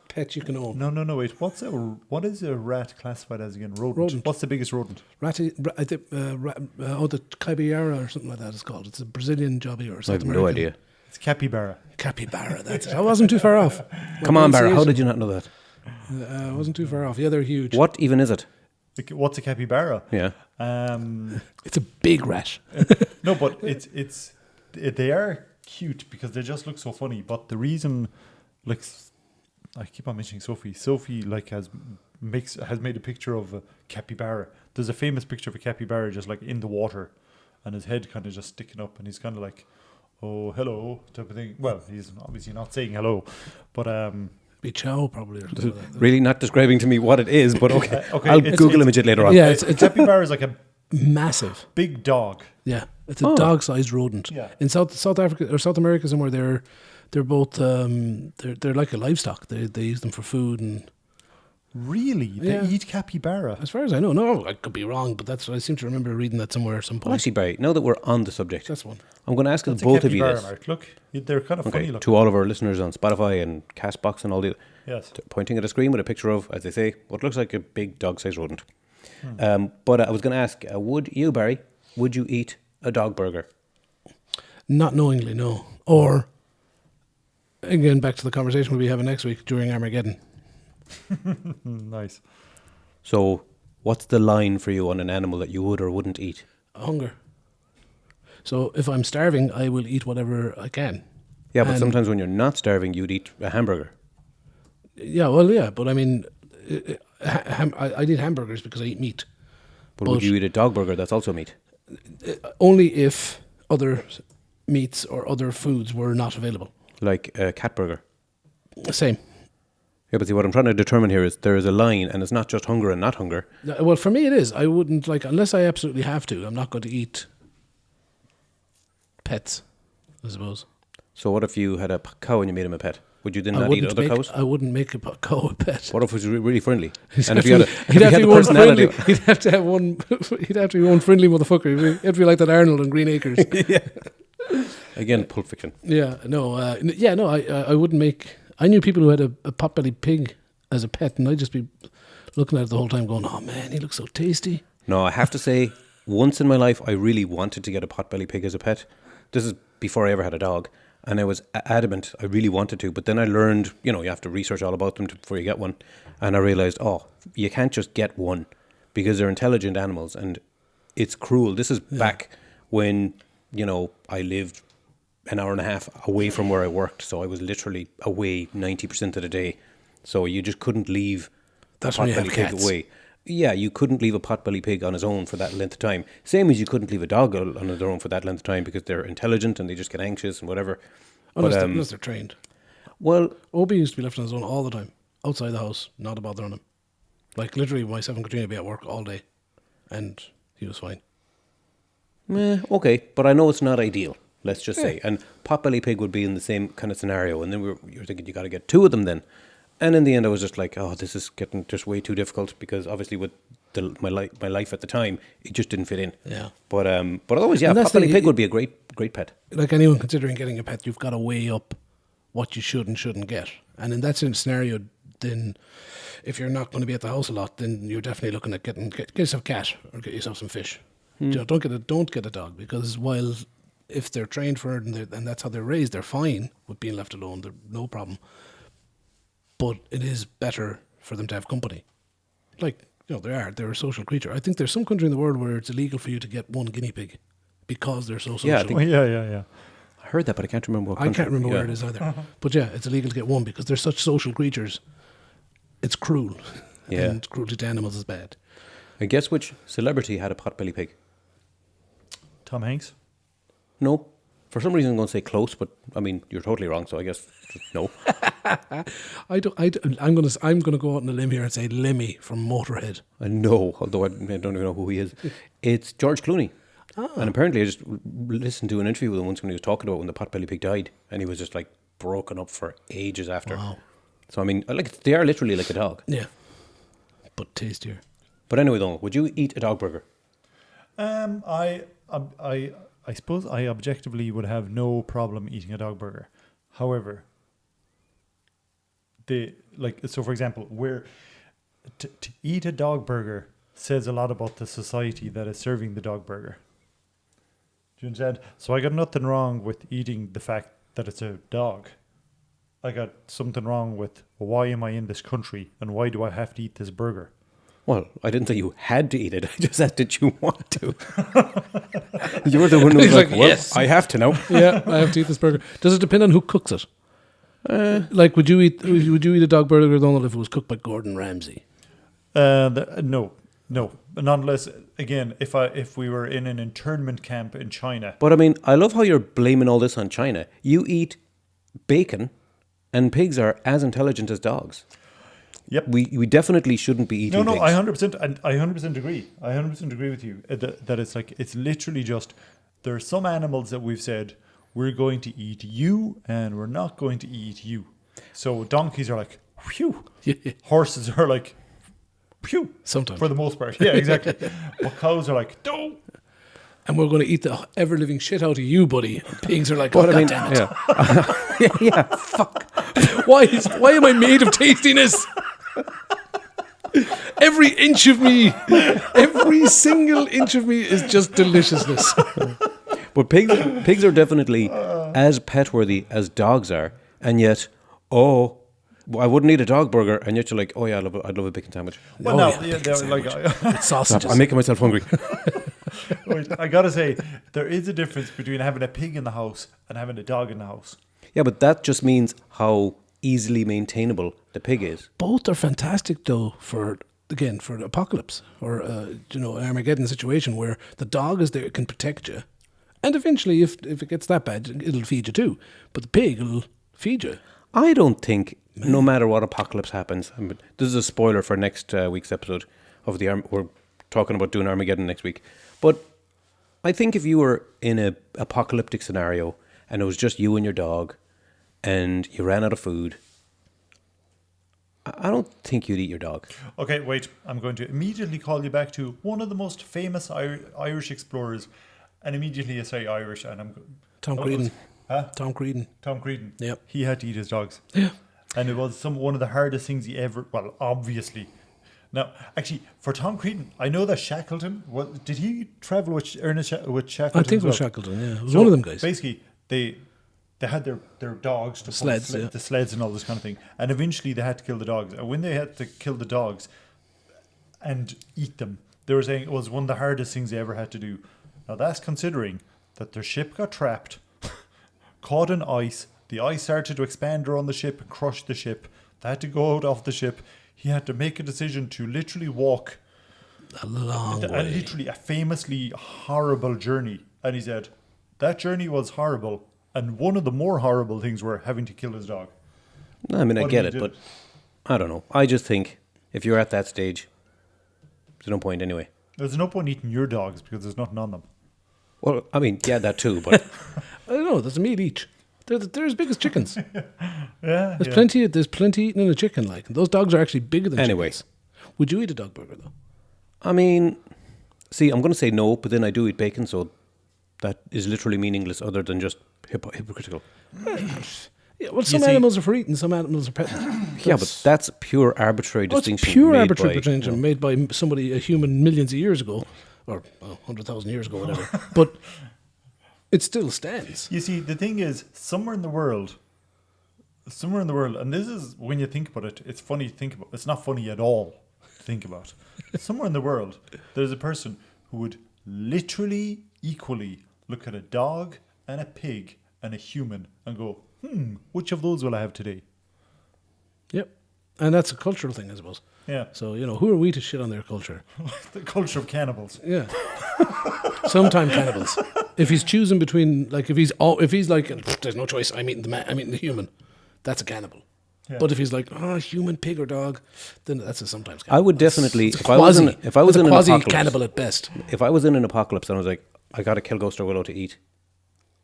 pet you can own. No. Wait. What is a rat classified as again? Rodent. What's the biggest rodent? The capybara or something like that it's called. It's a Brazilian jobby or I South have American. no idea. It's capybara. Capybara, that's it. I wasn't too far off. Come on, Barra. How did you not know that? I wasn't too far off. Yeah, they're huge. What even is it? What's a capybara? Yeah. It's a big rat. No, but they are cute because they just look so funny. But the reason, like, I keep on mentioning Sophie. Sophie like has made a picture of a capybara. There's a famous picture of a capybara just like in the water, and his head kind of just sticking up, and he's kind of like, "Oh, hello," type of thing. Well, he's obviously not saying hello, but Be chow probably or something like that. Really not describing to me what it is, but okay. Okay, I'll it's- Google it's- image it later on. Yeah, it's capybara is like a massive. big dog. Yeah, it's a dog-sized rodent. Yeah. In South Africa or South America somewhere, they're both they're like a livestock. They use them for food, and Really, they Yeah. eat capybara. as far as I know, no, I could be wrong, but that's I seem to remember reading that somewhere at some Well, point. actually, Barry, now that we're on the subject, That's one. I'm going to ask That's a both of you capybara, this. Mark. Look, they're kind of funny Okay, looking. to all of our listeners on Spotify and Castbox and all the Yes. pointing at a screen with a picture of, as they say, what looks like a big dog-sized rodent. But I was going to ask, would you eat a dog burger? Not knowingly, no. Or again, back to the conversation we'll be having next week during Armageddon. Nice. So, what's the line for you on an animal that you would or wouldn't eat? Hunger. So if I'm starving, I will eat whatever I can. Yeah, but And- sometimes when you're not starving, you'd eat a hamburger. Yeah, well, yeah, but I mean, I eat hamburgers because I eat meat. But would you eat a dog burger that's also meat? Only if other meats or other foods were not available. Like a cat burger? Same. Yeah, but see, what I'm trying to determine here is there is a line, and it's not just hunger and not hunger. Well, for me it is. I wouldn't unless I absolutely have to. I'm not going to eat pets, I suppose. So what if you had a cow and you made him a pet? Would you then I not eat wouldn't other make. cows? I wouldn't make a cow a pet. What if it was really friendly? He'd And have if you had, to- if he'd you have had to the be one personality, friendly. He'd have to have one. He'd have to be one friendly motherfucker. He'd have to be like that Arnold in Green Acres. again, Pulp Fiction. Yeah, no, I wouldn't make. I knew people who had a pot-bellied pig as a pet, and I'd just be looking at it the whole time, going, "Oh man, he looks so tasty." No, I have to say, once in my life, I really wanted to get a potbelly pig as a pet. This is before I ever had a dog, and I was adamant I really wanted to. But then I learned, you have to research all about them before you get one, and I realized, you can't just get one because they're intelligent animals, and it's cruel. This is back when I lived an hour and a half away from where I worked, so I was literally away 90% of the day. So you just couldn't leave That's a when you have potbelly pig cats. away. Yeah, you couldn't leave a potbelly pig on his own for that length of time. Same as you couldn't leave a dog on their own for that length of time because they're intelligent and they just get anxious and whatever. Unless they're trained. Well, Obi used to be left on his own all the time, outside the house, not a bother on him. Like literally, myself and Katrina would be at work all day, and he was fine. okay, but I know it's not ideal, let's just say. And potbelly pig would be in the same kind of scenario. And then you're thinking you got to get two of them then. And in the end, I was just like, this is getting just way too difficult because obviously with my life at the time, it just didn't fit in. Yeah. But otherwise, yeah, And that's potbelly pig would be a great pet. Like anyone considering getting a pet, you've got to weigh up what you should and shouldn't get. And in that scenario, then if you're not going to be at the house a lot, then you're definitely looking at get yourself a cat or get yourself some fish. Don't get a dog because while if they're trained for it and that's how they're raised, they're fine with being left alone. They're no problem. But it is better for them to have company. Like, they're a social creature. I think there's some country in the world where it's illegal for you to get one guinea pig because they're so social. Yeah, I think- Yeah. I heard that, but I can't remember what I country. can't remember where Yeah. it is either. But yeah, it's illegal to get one because they're such social creatures. It's cruel. Yeah. And cruelty to animals is bad. And guess which celebrity had a potbelly pig? Tom Hanks. No. For some reason, I'm going to say close, but I mean, you're totally wrong, so I guess no. I'm gonna go out on a limb here and say Lemmy from Motorhead. No, although I don't even know who he is. It's George Clooney. And apparently I just listened to an interview with him once when he was talking about when the potbelly pig died, and he was just like broken up for ages after. Wow. So I mean, they are literally like a dog. Yeah. But tastier. But anyway, though, would you eat a dog burger? I suppose I objectively would have no problem eating a dog burger. However, like, so for example, where to eat a dog burger says a lot about the society that is serving the dog burger. Do you understand? So I got nothing wrong with eating the fact that it's a dog. I got something wrong with, why am I in this country and why do I have to eat this burger? Well, I didn't say you had to eat it. I just asked, did you want to? You were the one who was He's like, like, well, yes. I have to now. Yeah, I have to eat this burger. Does it depend on who cooks it? Like, would you eat a dog burger, Donald, if it was cooked by Gordon Ramsay? No. Not unless, again, if we were in an internment camp in China. But I mean, I love how you're blaming all this on China. You eat bacon, and pigs are as intelligent as dogs. Yep. We definitely shouldn't be eating No, pigs. I 100%, and I 100% agree. I 100% agree with you that it's like, it's literally just, there are some animals that we've said, we're going to eat you and we're not going to eat you. So donkeys are like, phew. Horses are like, phew. Sometimes. For the most part. Yeah, exactly. But cows are like, no. And we're going to eat the ever-living shit out of you, buddy. And pigs are like, But oh, I mean, God damn it. yeah. Fuck. Why am I made of tastiness? Every inch of me, every single inch of me is just deliciousness. But pigs are definitely as pet-worthy as dogs are. And yet, I wouldn't eat a dog burger. And yet you're like, oh yeah, I'd love a bacon sandwich. Well, bacon like, It's sausages. I'm making myself hungry. wait, I gotta say, there is a difference between having a pig in the house and having a dog in the house. Yeah, but that just means how easily maintainable the pig is. Both are fantastic, though, for the apocalypse or an Armageddon situation where the dog is there, it can protect you, and eventually, if it gets that bad, it'll feed you too. But the pig will feed you. I don't think, no matter what apocalypse happens, this is a spoiler for next week's episode of we're talking about doing Armageddon next week. But I think if you were in a apocalyptic scenario and it was just you and your dog, and you ran out of food, I don't think you'd eat your dog. Okay, wait. I'm going to immediately call you back to one of the most famous Irish explorers, and immediately I say Irish, and I'm Tom Creedon. Huh? Tom Creedon. Tom Creedon. Yep. He had to eat his dogs. Yeah. And it was one of the hardest things he ever. Well, obviously. Now, actually, for Tom Creedon, I know that Shackleton. Did he travel with Shackleton? I think it was Shackleton. Yeah, it was one of them guys. Basically, they had their dogs to Sleds, pull the sleds and all this kind of thing, and eventually they had to kill the dogs. And when they had to kill the dogs and eat them, they were saying it was one of the hardest things they ever had to do. Now that's considering that their ship got trapped, caught in ice. The ice started to expand around the ship and crush the ship. They had to go out of the ship. He had to make a decision to literally walk a long way. Literally a famously horrible journey. And he said, that journey was horrible. And one of the more horrible things were having to kill his dog. I mean, I What get did it, he do? but I don't know. I just think if you're at that stage, there's no point anyway. There's no point eating your dogs because there's nothing on them. Well, I mean, yeah, that too, but I don't know. There's a meal each. They're as big as chickens. Yeah. There's plenty eating in a chicken. Like, and those dogs are actually bigger than Anyway. chickens. Would you eat a dog burger though? I mean, see, I'm going to say no, but then I do eat bacon, so that is literally meaningless other than just hypocritical. Yeah, well, some animals are for eating, some animals are pet. Yeah, but that's pure arbitrary It's distinction. pure made arbitrary by, distinction made by somebody, a human, millions of years ago, or 100,000 years ago, whatever. But it still stands. You see, the thing is, somewhere in the world, and this is, when you think about it, it's funny to think about. It's not funny at all to think about. Somewhere in the world, there's a person who would literally equally look at a dog and a pig and a human and go, which of those will I have today? Yep. And that's a cultural thing, I suppose. Yeah. So, who are we to shit on their culture? The culture of cannibals. Yeah. Sometime cannibals. If he's choosing between, like, if he's like, there's no choice, I'm eating the human, that's a cannibal. Yeah. But if he's like, human, pig, or dog, then that's a sometimes cannibal. I would definitely, It's if I was in an quasi apocalypse, cannibal at best. if I was in an apocalypse and I was like, I got to kill Ghost or Willow to eat,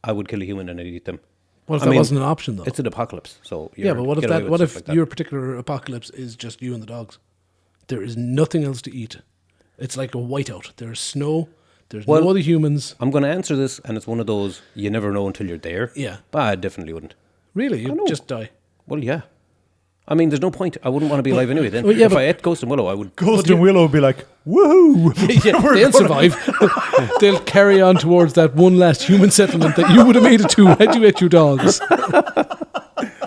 I would kill a human and I'd eat them. What if I that mean, wasn't an option though? It's an apocalypse, so Yeah, but what get away if with what stuff if like that. your particular apocalypse is just you and the dogs? There is nothing else to eat. It's like a whiteout. There's snow. There's no other humans. I'm going to answer this, and it's one of those you never know until you're there. Yeah. But I definitely wouldn't. Really, know. you'd just die. Well, yeah. I mean, there's no point. I wouldn't want to be alive anyway. Then, Well, yeah, if but- I ate Ghost and Willow, I would. Ghost and Willow would be like, woohoo! Yeah, they'll survive. They'll carry on towards that one last human settlement that you would have made it to had you ate your dogs.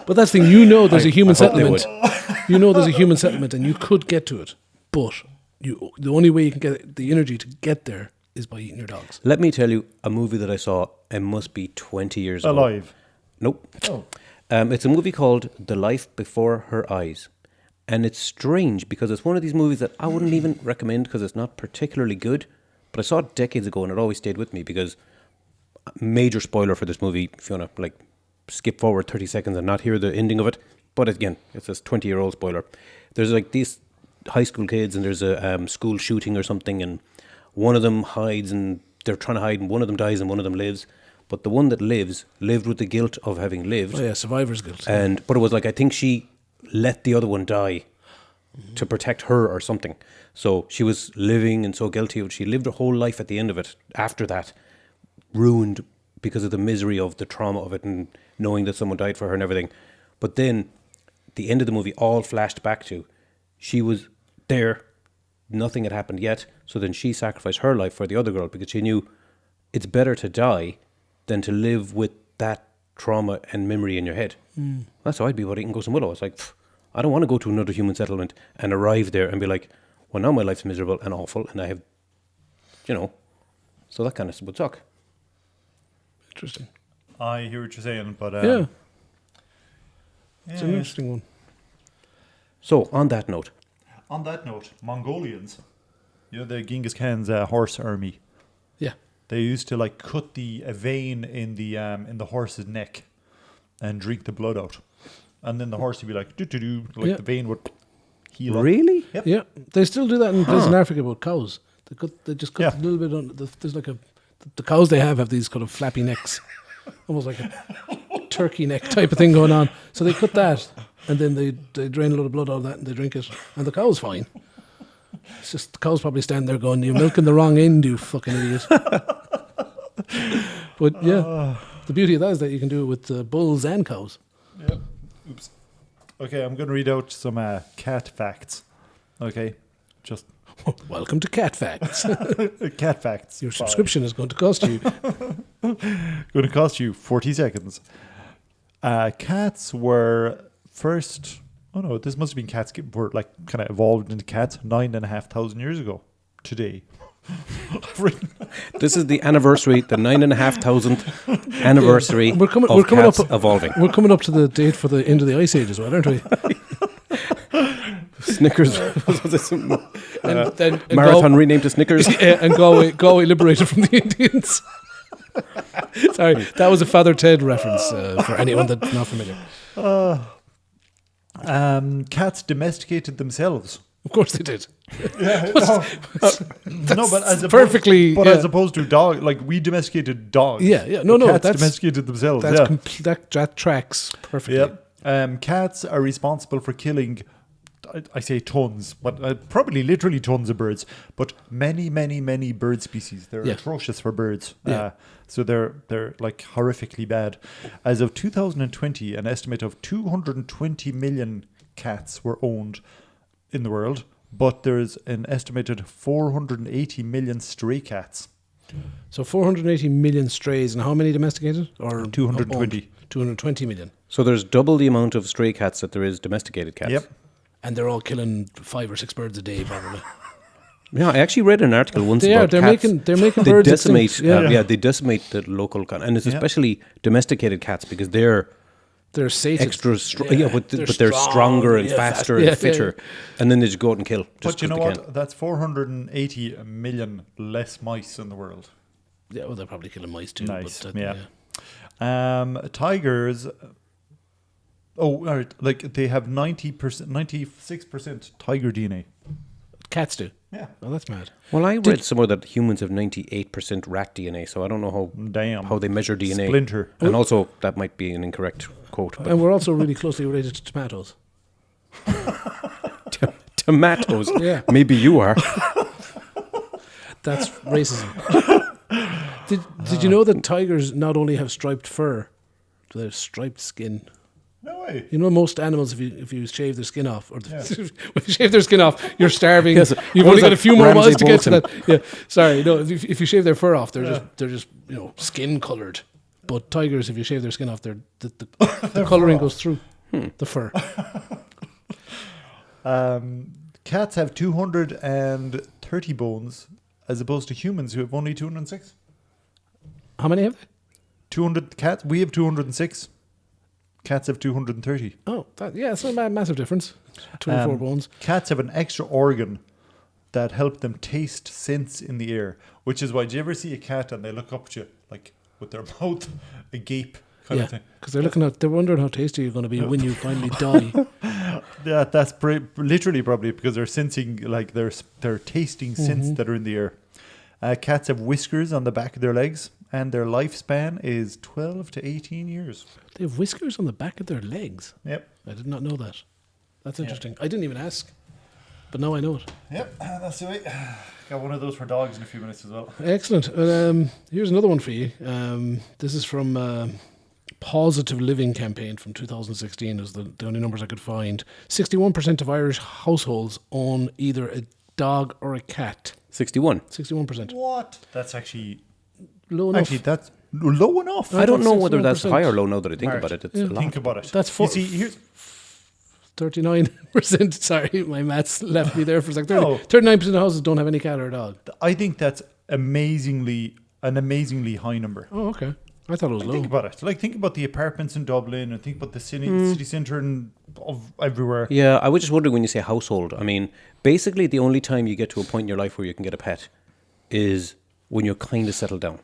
But that's the thing, there's a human I hope they settlement. You know there's a human settlement and you could get to it. But the only way you can get the energy to get there is by eating your dogs. Let me tell you a movie that I saw. It must be 20 years ago. Alive. Nope. Oh. It's a movie called The Life Before Her Eyes. And it's strange because it's one of these movies that I wouldn't even recommend because it's not particularly good. But I saw it decades ago and it always stayed with me because major spoiler for this movie, if you want to skip forward 30 seconds and not hear the ending of it. But again, it's this 20-year-old spoiler. There's these high school kids and there's a school shooting or something and one of them hides and they're trying to hide and one of them dies and one of them lives. But the one that lived with the guilt of having lived. Oh yeah, survivor's guilt. But it was I think she let the other one die to protect her or something. So she was living and so guilty. She lived her whole life at the end of it, after that, ruined because of the misery of the trauma of it and knowing that someone died for her and everything. But then the end of the movie all flashed back to she was there, nothing had happened yet. So then she sacrificed her life for the other girl because she knew it's better to die than to live with that trauma and memory in your head. That's how I'd be about eating Ghost and Willow. It's I don't want to go to another human settlement and arrive there and be like, well, now my life's miserable and awful and I have, so that kind of would suck. Interesting. I hear what you're saying, but... Yeah. It's an interesting one. So, on that note. On that note, Mongolians, the Genghis Khan's horse army, Yeah. they used to cut a vein in the horse's neck and drink the blood out. And then the horse would be like, do-do-do, Yeah. the vein would heal up. Really? Yep. Yeah. They still do that in places in Africa with cows. They just cut Yeah. a little bit on. There's the cows they have these kind of flappy necks. Almost like a turkey neck type of thing going on. So they cut that and then they drain a lot of blood out of that and they drink it. And the cow's fine. It's just the cow's probably standing there going, you're milking the wrong end, you fucking idiot. But yeah, the beauty of that is that you can do it with bulls and cows. Yeah. Oops. Okay, I'm going to read out some cat facts. Okay, just Welcome to Cat Facts. cat facts. Your subscription is going to cost you. Going to cost you 40 seconds. Cats were first... Oh no, this must have been cats were kind of evolved into cats 9,500 years ago. Today. This is the anniversary, the 9,500th anniversary We're coming of cats up, evolving. We're coming up to the date for the end of the Ice Age as well, aren't we? Snickers. And then Marathon renamed to Snickers. and Galway liberated from the Indians. Sorry, that was a Father Ted reference for anyone that's not familiar. Cats domesticated themselves. Of course they did. No, but as perfectly. As opposed to dog, we domesticated dogs. Yeah. Cats That's domesticated themselves. That's that tracks perfectly. Yep. Cats are responsible for killing, I say tons, but probably literally tons of birds, but many, many, many bird species. They're atrocious for birds. Yeah. So they're horrifically bad. As of 2020, an estimate of 220 million cats were owned in the world, but there's an estimated 480 million stray cats. So 480 million strays, and how many domesticated? Or 220. owned? 220 million. So there's double the amount of stray cats that there is domesticated cats. Yep. And they're all killing 5 or 6 birds a day, probably. Yeah, I actually read an article once They about they're cats. making They birds decimate. extinct. They decimate the local and it's especially domesticated cats because they're sated. extra but they're strong, stronger and faster and fitter, and then they just go out and kill. But you know what? That's 480 million less mice in the world. Yeah, well, they're probably killing mice too. Nice. But Tigers. Oh, all right. They have 96% tiger DNA. Cats do. Yeah. Oh, that's mad. Well, I read somewhere that humans have 98% rat DNA, so I don't know how they measure DNA. Splinter. And also, that might be an incorrect quote. But And we're also really closely related to tomatoes. tomatoes. Yeah. Maybe you are. That's racism. Did you know that tigers not only have striped fur, they have striped skin? No Why? You know, most animals, if you shave their skin off, or if you shave their skin off, you're starving. Yes. You've What only is got that? a few more Ramsay miles to get to Bolton. that. Yeah, sorry, no. If you shave their fur off, they're just skin colored. But tigers, if you shave their skin off, the coloring goes through the fur. Cats have 230 bones, as opposed to humans who have only 206. How many have they? 200 cats. We have 206. Cats have 230. Oh, it's not a massive difference. 24 bones. Cats have an extra organ that help them taste scents in the air, which is why, do you ever see a cat and they look up at you like with their mouth agape kind of thing? Because they're wondering how tasty you're going to be when you finally die. Yeah, that's literally probably because they're sensing, like they're tasting scents that are in the air. Cats have whiskers on the back of their legs, and their lifespan is 12 to 18 years. They have whiskers on the back of their legs. Yep. I did not know that. That's interesting. I didn't even ask, but now I know it. Yep, that's the way. Got one of those for dogs in a few minutes as well. Excellent. Here's another one for you. This is from Positive Living campaign from 2016. Is the only numbers I could find. 61% of Irish households own either a dog or a cat. 61%. What? That's actually Low enough. Actually, that's low enough. I don't know whether that's 61%. high or low now that I think Mark, about it. It's a lot. Think about it. That's You see, here's 39%. Sorry, my maths left me there for a second. No. 39% of houses don't have any cat or dog. I think that's an amazingly high number. Oh, okay. I thought it was low. Think about it. Like, think about the apartments in Dublin, and think about the city centre and of everywhere. Yeah, I was just wondering when you say household. I mean, basically the only time you get to a point in your life where you can get a pet is when you're kind of settled down.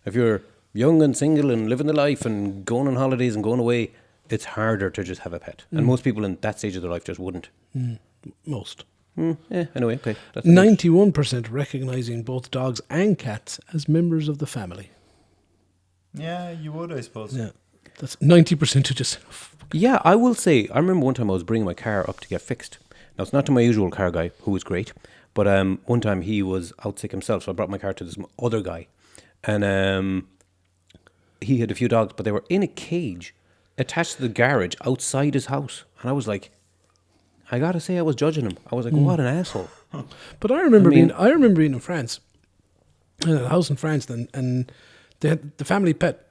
If you're young and single and living the life and going on holidays and going away, it's harder to just have a pet. And most people in that stage of their life just wouldn't. Most. Anyway, okay. That's 91% recognising both dogs and cats as members of the family. Yeah, you would, I suppose. Yeah. That's 90% who just... Yeah, I will say, I remember one time I was bringing my car up to get fixed. Now, it's not to my usual car guy, who was great, but one time he was out sick himself, so I brought my car to this other guy. And he had a few dogs, but they were in a cage attached to the garage outside his house. And I was like, I got to say I was judging him. I was like, what an asshole. But I remember being in France, in a house in France, and they had the family pet,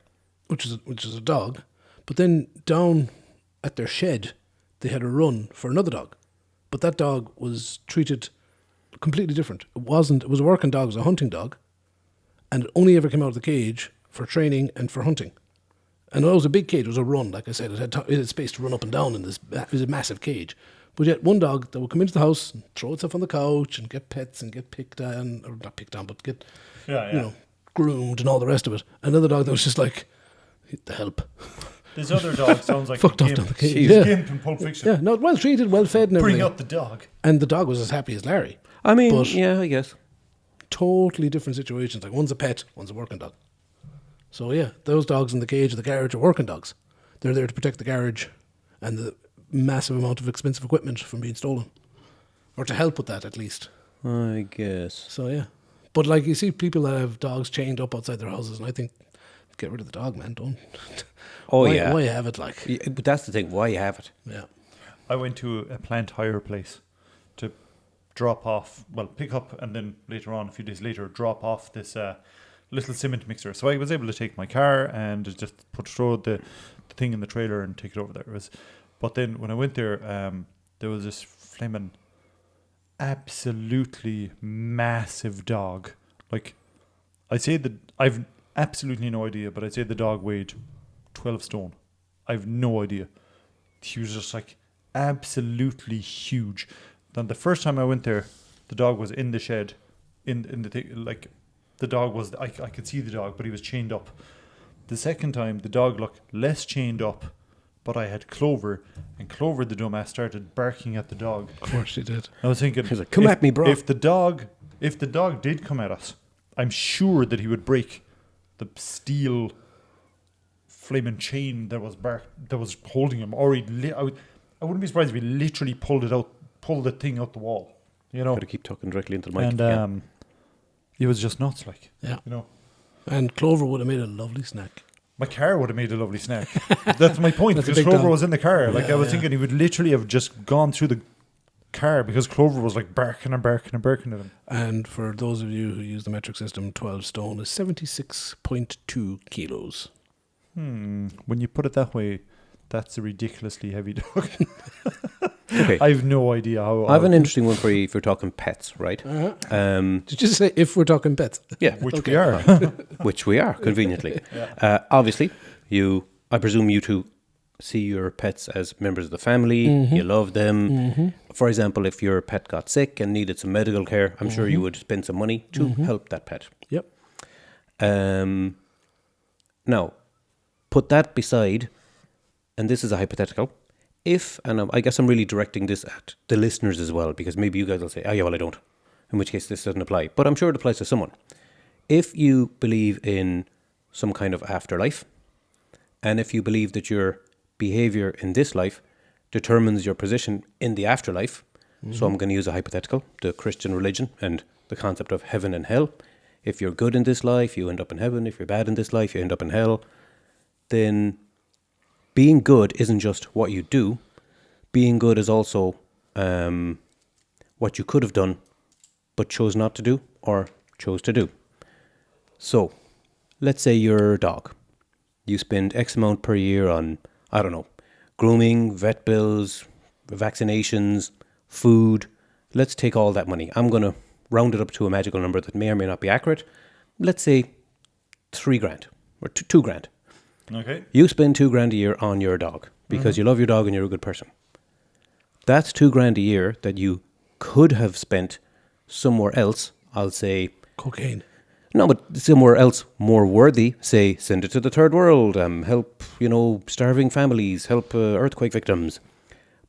which is a dog, but then down at their shed, they had a run for another dog. But that dog was treated completely different. It was a working dog, it was a hunting dog, and it only ever came out of the cage for training and for hunting. And it was a big cage, it was a run, like I said, it had space to run up and down in this, it was a massive cage. But yet one dog that would come into the house and throw itself on the couch and get pets and get picked on, or not picked on, but get, groomed and all the rest of it. Another dog that was just like, the help. This other dog sounds like Fucked a off gimp. down the cage. He's Yeah. a gimp in Pulp Fiction. Yeah, no, well treated, well fed and everything. Bring out the dog. And the dog was as happy as Larry. I mean, But- yeah, I guess. Totally different situations. Like one's a pet, one's a working dog. So yeah, those dogs in the cage or the garage are working dogs. They're there to protect the garage and the massive amount of expensive equipment from being stolen. Or to help with that at least. I guess. So yeah. But like you see people that have dogs chained up outside their houses, and I think, get rid of the dog, man. Don't. Oh, why, yeah. Why have it like? Yeah, but that's the thing. Why you have it? Yeah. I went to a plant hire place to drop off, pick up, and then later on, a few days later, drop off this little cement mixer. So I was able to take my car and just throw the thing in the trailer and take it over there. But then when I went there, there was this flaming absolutely massive dog. Like, I'd say that I've absolutely no idea, but I'd say the dog weighed 12 stone. I've no idea. He was just like absolutely huge. Then the first time I went there, the dog was in the shed, in the thing, like the dog was, I could see the dog, but he was chained up. The second time, the dog looked less chained up, but I had Clover, and Clover, the dumbass, started barking at the dog. Of course she did. I was thinking, He's like, "Come at me, bro." If the dog did come at us, I'm sure that he would break the steel flaming chain that was holding him, or I wouldn't be surprised if he literally pulled the thing out the wall. You know, Got to keep talking directly into the mic. and it was just nuts, like, Yeah. you know. And Clover would have made a lovely snack. My car would have made a lovely snack. That's my point, That's a because big Clover dog. was in the car. Like, I was thinking he would literally have just gone through the car, because Clover was like barking and barking and barking at him. And for those of you who use the metric system, 12 stone is 76.2 kilos. When you put it that way, that's a ridiculously heavy dog. Okay. I have no idea how. I have an interesting one for you if you're talking pets, right? Did you just say if we're talking pets? Yeah. Which we are. Which we are, conveniently. Obviously, I presume you two see your pets as members of the family. You love them. For example, if your pet got sick and needed some medical care, I'm sure you would spend some money to help that pet. Yep. Now, put that beside, and this is a hypothetical. If, and I guess I'm really directing this at the listeners as well, because maybe you guys will say, oh yeah, well I don't, in which case this doesn't apply. But I'm sure it applies to someone. If you believe in some kind of afterlife, and if you believe that your behavior in this life determines your position in the afterlife, so I'm going to use a hypothetical, the Christian religion and the concept of heaven and hell. If you're good in this life, you end up in heaven. If you're bad in this life, you end up in hell. Then being good isn't just what you do. Being good is also what you could have done, but chose not to do or chose to do. So, let's say you're a dog. You spend X amount per year on, I don't know, grooming, vet bills, vaccinations, food. Let's take all that money. I'm going to round it up to a magical number that may or may not be accurate. Let's say $3,000 or $2,000. Okay. You spend $2,000 a year on your dog because you love your dog and you're a good person. That's $2,000 a year that you could have spent somewhere else. I'll say Cocaine. no, but somewhere else more worthy. Say send it to the third world. Help starving families. Help earthquake victims.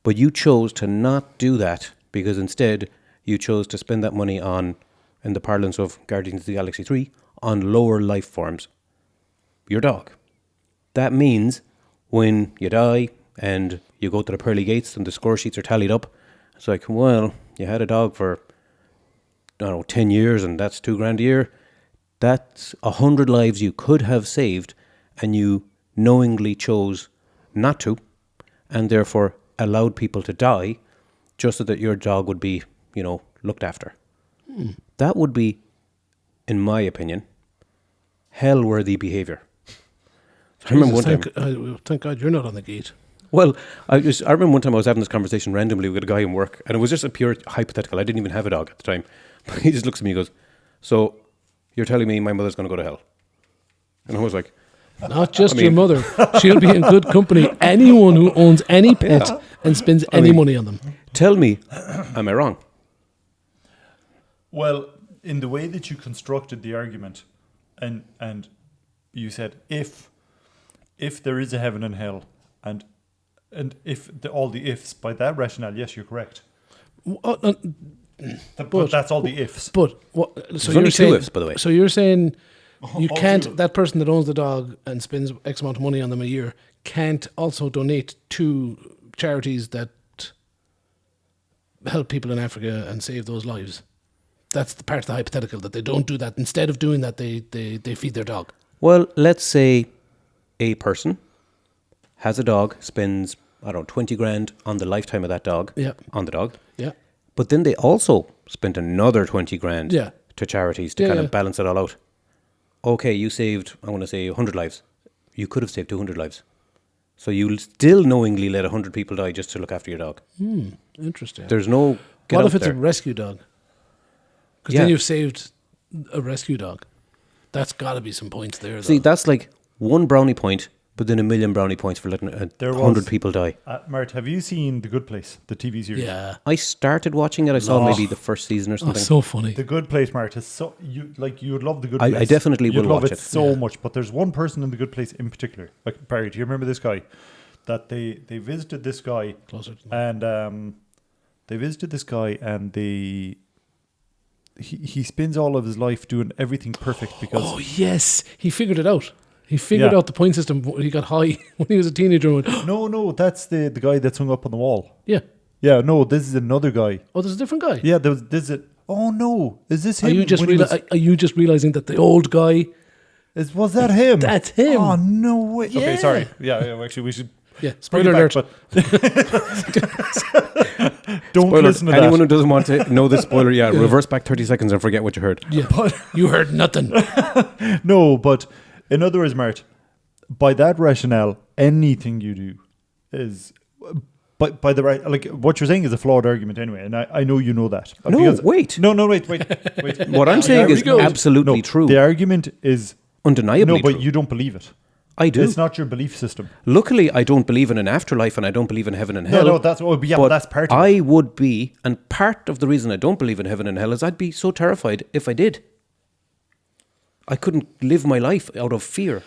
But you chose to not do that because instead you chose to spend that money on, in the parlance of Guardians of the Galaxy 3, on lower life forms. Your dog. That means when you die and you go to the pearly gates and the score sheets are tallied up, it's like, well, you had a dog for, 10 years and that's $2,000 a year. That's 100 lives you could have saved and you knowingly chose not to and therefore allowed people to die just so that your dog would be, looked after. That would be, in my opinion, hell-worthy behaviour. I remember one time. Thank God you're not on the gate. Well, I remember one time I was having this conversation randomly with a guy in work, and it was just a pure hypothetical. I didn't even have a dog at the time. But he just looks at me and goes, "So, you're telling me my mother's going to go to hell?" And I was like, Not just your mother. She'll be in good company. Anyone who owns any pet and spends any money on them. "Tell me, am I wrong?" Well, in the way that you constructed the argument, and you said if there is a heaven and hell, and if all the ifs, by that rationale, yes, you're correct. But that's all the ifs. But what? So There's only saying, two ifs, by the way. So you're saying you all can't. two. That person that owns the dog and spends X amount of money on them a year can't also donate to charities that help people in Africa and save those lives. That's the part of the hypothetical, that they don't do that. Instead of doing that, they feed their dog. Well, let's say a person has a dog, spends, 20 grand on the lifetime of that dog, on the dog. Yeah. But then they also spent another 20 grand to charities to kind of balance it all out. Okay, you saved, I want to say 100 lives. You could have saved 200 lives. So you'll still knowingly let 100 people die just to look after your dog. Interesting. There's no get What out if it's there. a rescue dog? Because then you've saved a rescue dog. That's got to be some points there, though. See, that's like one brownie point, but then a million brownie points for letting 100 people die. Mart, have you seen The Good Place, the TV series? Yeah. I started watching it. I saw maybe the first season or Oh, something. so funny. The Good Place, Mart, is so you would love The Good I Place. definitely You'd will love watch it it. so much. But there's one person in The Good Place in particular. Like Barry, do you remember this guy? That they visited this guy, Closer to and they visited this guy, and he spends all of his life doing everything perfect because Oh, yes. He figured it out. He figured out the point system. He got high when he was a teenager. And went, no, that's the guy that's hung up on the wall. yeah. Yeah, no, this is another guy. Oh, there's a different guy. Yeah, this is it. Oh no, is this him? Are you just when he was- are you just realizing that the old guy Was that him? That's him. Oh, no way. Yeah. Okay, sorry. Yeah, actually, we should... Yeah, bring spoiler it back, alert. Don't Spoiler. listen to that. Anyone who doesn't want to know this spoiler, reverse back 30 seconds and forget what you heard. Yeah, but you heard nothing. No, but in other words, Mart, by that rationale, anything you do is... But by the right, like what you're saying is a flawed argument anyway, and I know you know that. No, wait. Wait. What I'm saying is absolutely true. The argument is undeniably no, but true. you don't believe it. I do. It's not your belief system. Luckily, I don't believe in an afterlife, and I don't believe in heaven and hell. No, that's but that's part of it. I would be, and part of the reason I don't believe in heaven and hell is I'd be so terrified if I did. I couldn't live my life out of fear.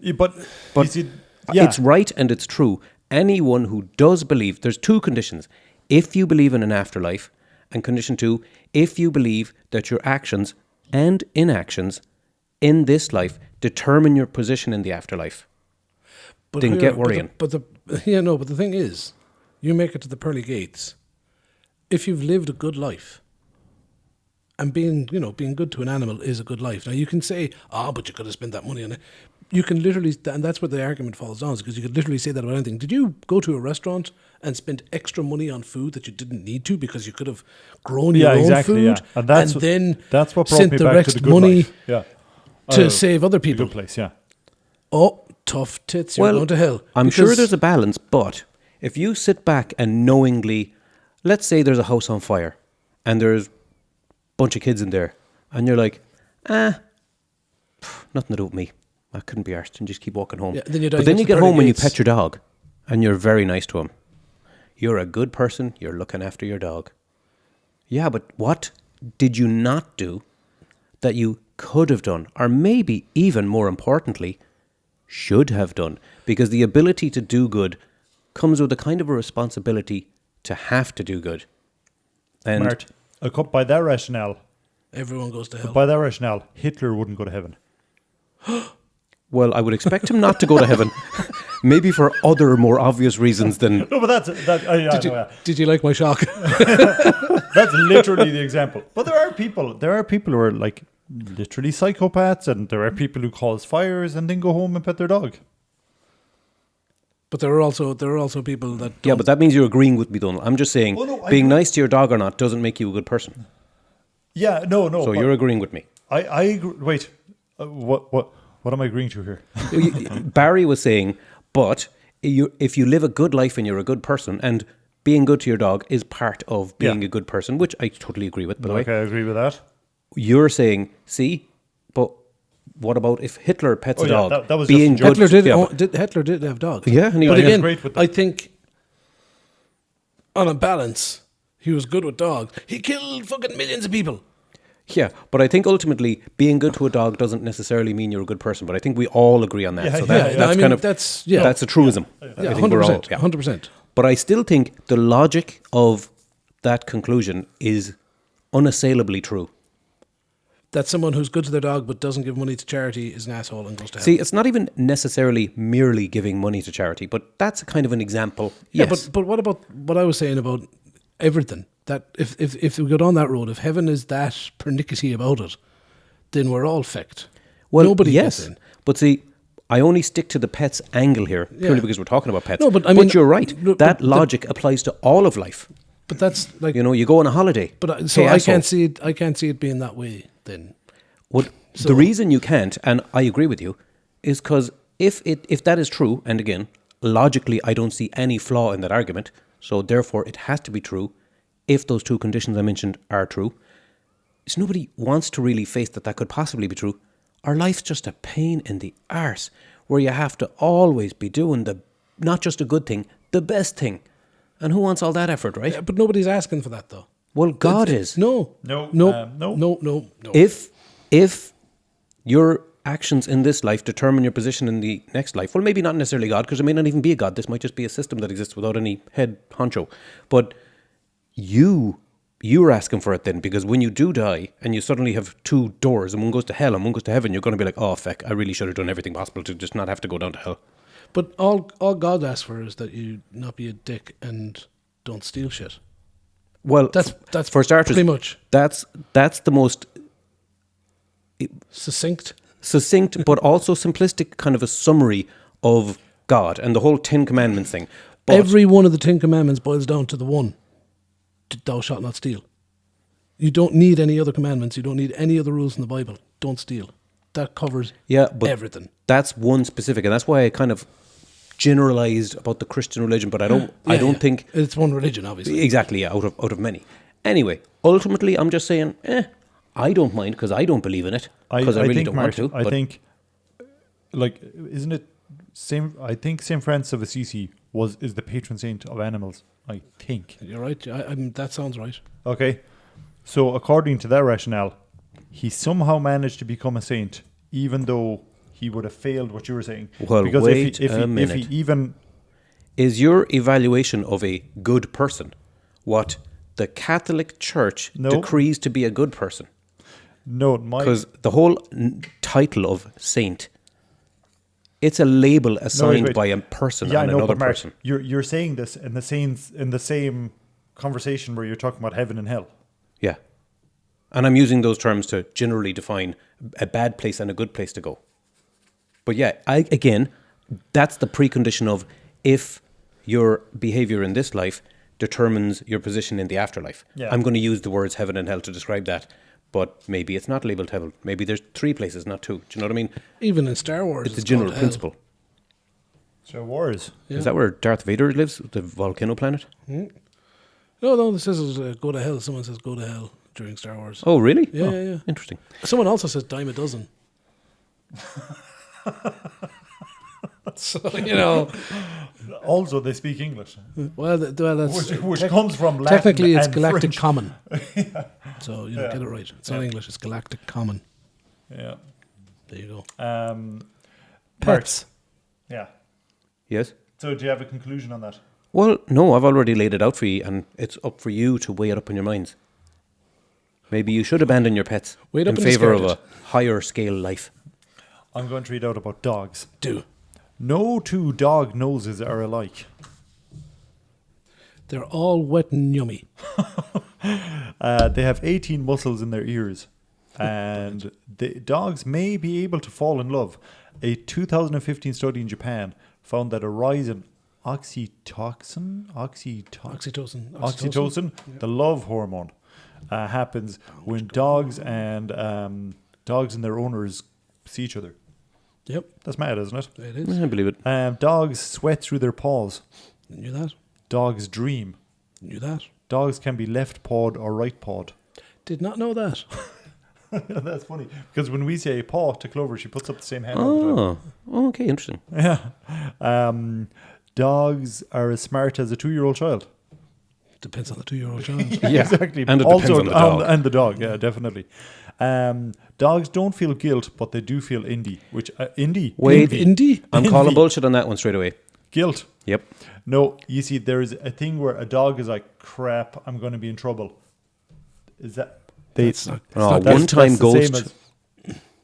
Yeah, but But you see, yeah. it's right and it's true. Anyone who does believe, there's two conditions. If you believe in an afterlife, and condition two, if you believe that your actions and inactions in this life determine your position in the afterlife, then get worrying. But the thing is, you make it to the pearly gates. If you've lived a good life, and being good to an animal is a good life. Now you can say, but you could have spent that money on it. You can literally, and that's where the argument falls down, because you could literally say that about anything. Did you go to a restaurant and spend extra money on food that you didn't need to because you could have grown your own food, yeah. And then that's what brought sent me the back rest to the good money life. Yeah. to save other people? Good place, yeah. Oh, tough tits! You're going to hell. I'm sure there's a balance, but if you sit back and knowingly, let's say there's a house on fire, and there's a bunch of kids in there, and you're like, nothing to do with me. I couldn't be arsed, and just keep walking home. Yeah, then but then you get home and you pet your dog, and you're very nice to him. You're a good person. You're looking after your dog. Yeah, but what did you not do that you could have done, or maybe even more importantly, should have done? Because the ability to do good comes with a kind of a responsibility to have to do good. And Mart, by that rationale, everyone goes to hell. By that rationale, Hitler wouldn't go to heaven. Well, I would expect him not to go to heaven. Maybe for other more obvious reasons than... No, but Did you like my shock? That's literally the example. But there are people who are like literally psychopaths, and there are people who cause fires and then go home and pet their dog. But there are also people that don't. Yeah, but that means you're agreeing with me, Donald. I'm just saying, being nice to your dog or not doesn't make you a good person. Yeah, no. So you're agreeing with me. I agree. Wait, what am I agreeing to here? Barry was saying, but if you live a good life and you're a good person, and being good to your dog is part of being a good person, which I totally agree with, by the way. Okay, I agree with that. You're saying, see, but what about if Hitler pets a dog? That was being just good. Hitler did have dogs. Yeah, and but again, great with them. I think on a balance, he was good with dogs. He killed fucking millions of people. Yeah, but I think ultimately being good to a dog doesn't necessarily mean you're a good person. But I think we all agree on that. That's a truism. Yeah, 100%. But I still think the logic of that conclusion is unassailably true. That someone who's good to their dog but doesn't give money to charity is an asshole and goes to hell. See, it's not even necessarily merely giving money to charity, but that's kind of an example. Yeah, yes. but what about what I was saying about everything? That if we go down that road, if heaven is that pernickety about it, then we're all fecked. Well, nobody yes, gets in. But see, I only stick to the pets angle here purely because we're talking about pets. No, but I mean, you're right. That logic applies to all of life. But that's like you go on a holiday. But so I can't see it. I can't see it being that way. Then, the reason you can't, and I agree with you, is because if that is true, and again, logically, I don't see any flaw in that argument. So therefore, it has to be true. If those two conditions I mentioned are true, so nobody wants to really face that could possibly be true. Our life's just a pain in the arse, where you have to always be doing not just a good thing, the best thing. And who wants all that effort, right? Yeah, but nobody's asking for that, though. Well, God is. No. If your actions in this life determine your position in the next life, well, maybe not necessarily God, because it may not even be a God. This might just be a system that exists without any head honcho. But you're asking for it then, because when you do die and you suddenly have two doors and one goes to hell and one goes to heaven, you're going to be like, oh, feck, I really should have done everything possible to just not have to go down to hell. But all God asks for is that you not be a dick and don't steal shit. Well, that's for starters, pretty much. That's the most Succinct. but also simplistic, kind of a summary of God and the whole 10 Commandments thing. But Every one of the 10 Commandments boils down to the one: thou shalt not steal. You don't need any other commandments. You don't need any other rules in the Bible. Don't steal. That covers but everything. that's one specific, and that's why I kind of generalized about the Christian religion. But I don't think it's one religion, obviously. exactly. Yeah, out of many. Anyway, ultimately, I'm just saying, I don't mind because I don't believe in it because I really think, don't Martin, want to. I think, like, isn't it same? I think Saint Francis of Assisi is the patron saint of animals. I think. You're right. That sounds right. Okay, so according to that rationale, he somehow managed to become a saint, even though he would have failed what you were saying. Well, because wait if he even is your evaluation of a good person what the Catholic Church decrees to be a good person? No, because the whole title of saint, it's a label assigned by a person and another person. You're saying this in the same conversation where you're talking about heaven and hell. Yeah, and I'm using those terms to generally define a bad place and a good place to go. But yeah, again, that's the precondition of if your behavior in this life determines your position in the afterlife. Yeah. I'm going to use the words heaven and hell to describe that. But maybe it's not labelled heaven. Maybe there's 3 places, not 2. Do you know what I mean? Even in Star Wars, it's a general principle. Star Wars? Yeah. Is that where Darth Vader lives, the volcano planet? Mm. No, this says go to hell. Someone says go to hell during Star Wars. Oh, really? Yeah. Interesting. Someone also says dime a dozen. So, Also, they speak English. Well, that's... Which comes from Latin. Technically, it's and Galactic French. Common. So, get it right. It's not English, it's Galactic Common. Yeah. There you go. Pets. Yeah. Yes? So, do you have a conclusion on that? Well, no, I've already laid it out for you, and it's up for you to weigh it up in your minds. Maybe you should abandon your pets in favour of a higher scale life. I'm going to read out about dogs. Do. No 2 dog noses are alike. They're all wet and yummy. They have 18 muscles in their ears. And the dogs may be able to fall in love. A 2015 study in Japan found that a rise in oxytocin, the love hormone, happens when dogs and their owners see each other. Yep. That's mad, isn't it? It is. I believe it. Dogs sweat through their paws. Knew that. Dogs dream. Knew that. Dogs can be left pawed or right pawed. Did not know that. That's funny. Because when we say paw to Clover, she puts up the same hand all the time. Oh, okay, interesting. Yeah. Dogs are as smart as a 2-year-old child. Depends on the 2-year-old child. Yeah, exactly. And it depends on the dog. And the dog, yeah, definitely. Dogs don't feel guilt, but they do feel indie. Wait, indie? I'm calling bullshit on that one straight away. Guilt. Yep. No, you see, there's a thing where a dog is like, crap, I'm going to be in trouble. Is that... One time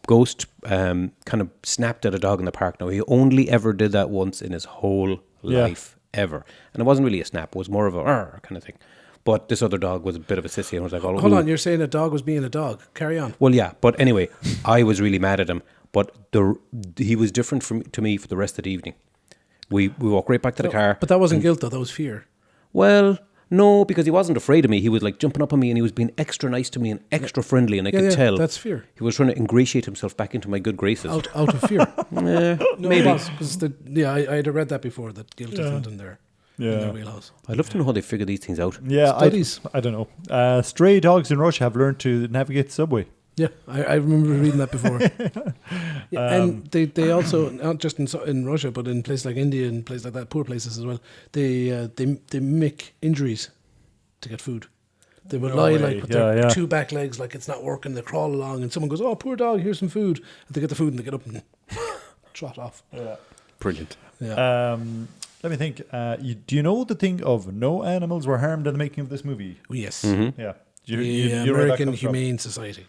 Ghost kind of snapped at a dog in the park. Now, he only ever did that once in his whole life, ever. And it wasn't really a snap. It was more of a kind of thing. But this other dog was a bit of a sissy and was like, hold on, you're saying a dog was being a dog. Carry on. Well, yeah. But anyway, I was really mad at him. But he was different to me for the rest of the evening. We walked right back to the car. But that wasn't guilt, though. That was fear. Well... No, because he wasn't afraid of me. He was like jumping up on me and he was being extra nice to me and extra friendly, and I could tell. That's fear. He was trying to ingratiate himself back into my good graces. Out of fear. No, maybe. I had read that before, that guilt isn't in their wheelhouse. I'd love to know how they figure these things out. Yeah, studies. I don't know. Stray dogs in Russia have learned to navigate the subway. Yeah, I remember reading that before. And they also, not just in Russia, but in places like India and places like that, poor places as well, they mimic injuries to get food. They would lie like with their 2 back legs, like it's not working. They crawl along, and someone goes, "Oh, poor dog, here's some food." And they get the food and they get up and trot off. Yeah, brilliant. Yeah. Let me think. Do you know the thing of no animals were harmed in the making of this movie? Oh, yes. Mm-hmm. Yeah. The American Humane Society.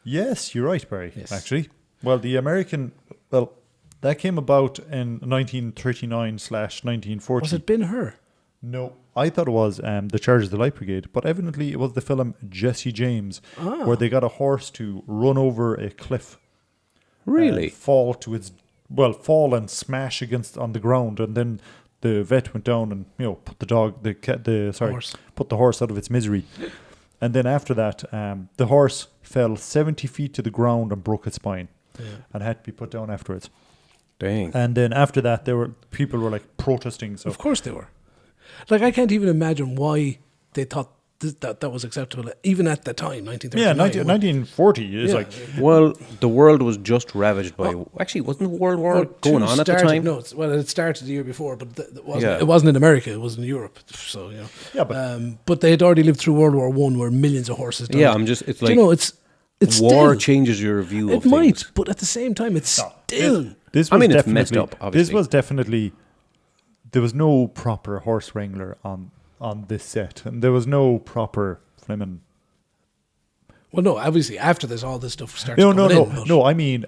Yes, you're right, Barry, yes. actually. Well, that came about in 1939/1940. Was it Ben-Hur? No, I thought it was the Charge of the Light Brigade, but evidently it was the film Jesse James, where they got a horse to run over a cliff. Really? Fall and smash against on the ground, and then the vet went down and put put the horse out of its misery. And then after that, the horse fell 70 feet to the ground and broke its spine, and had to be put down afterwards. Dang. And then after that, people were like protesting. So Of course they were. Like, I can't even imagine why they thought that was acceptable, even at the time, 1939. 1940 is Well, the world was just ravaged by... Actually, wasn't the World War going on at the time? No, it started the year before, but it wasn't in America, it was in Europe. So, but they had already lived through World War I, where millions of horses died. Yeah, it's like... it's war still, changes your view of it might, things. but at the same time, it's still... This was it's messed up, obviously. This was definitely... There was no proper horse wrangler on this set, and there was no proper flimming... Well, no, obviously, after this, all this stuff started coming in. No, I mean,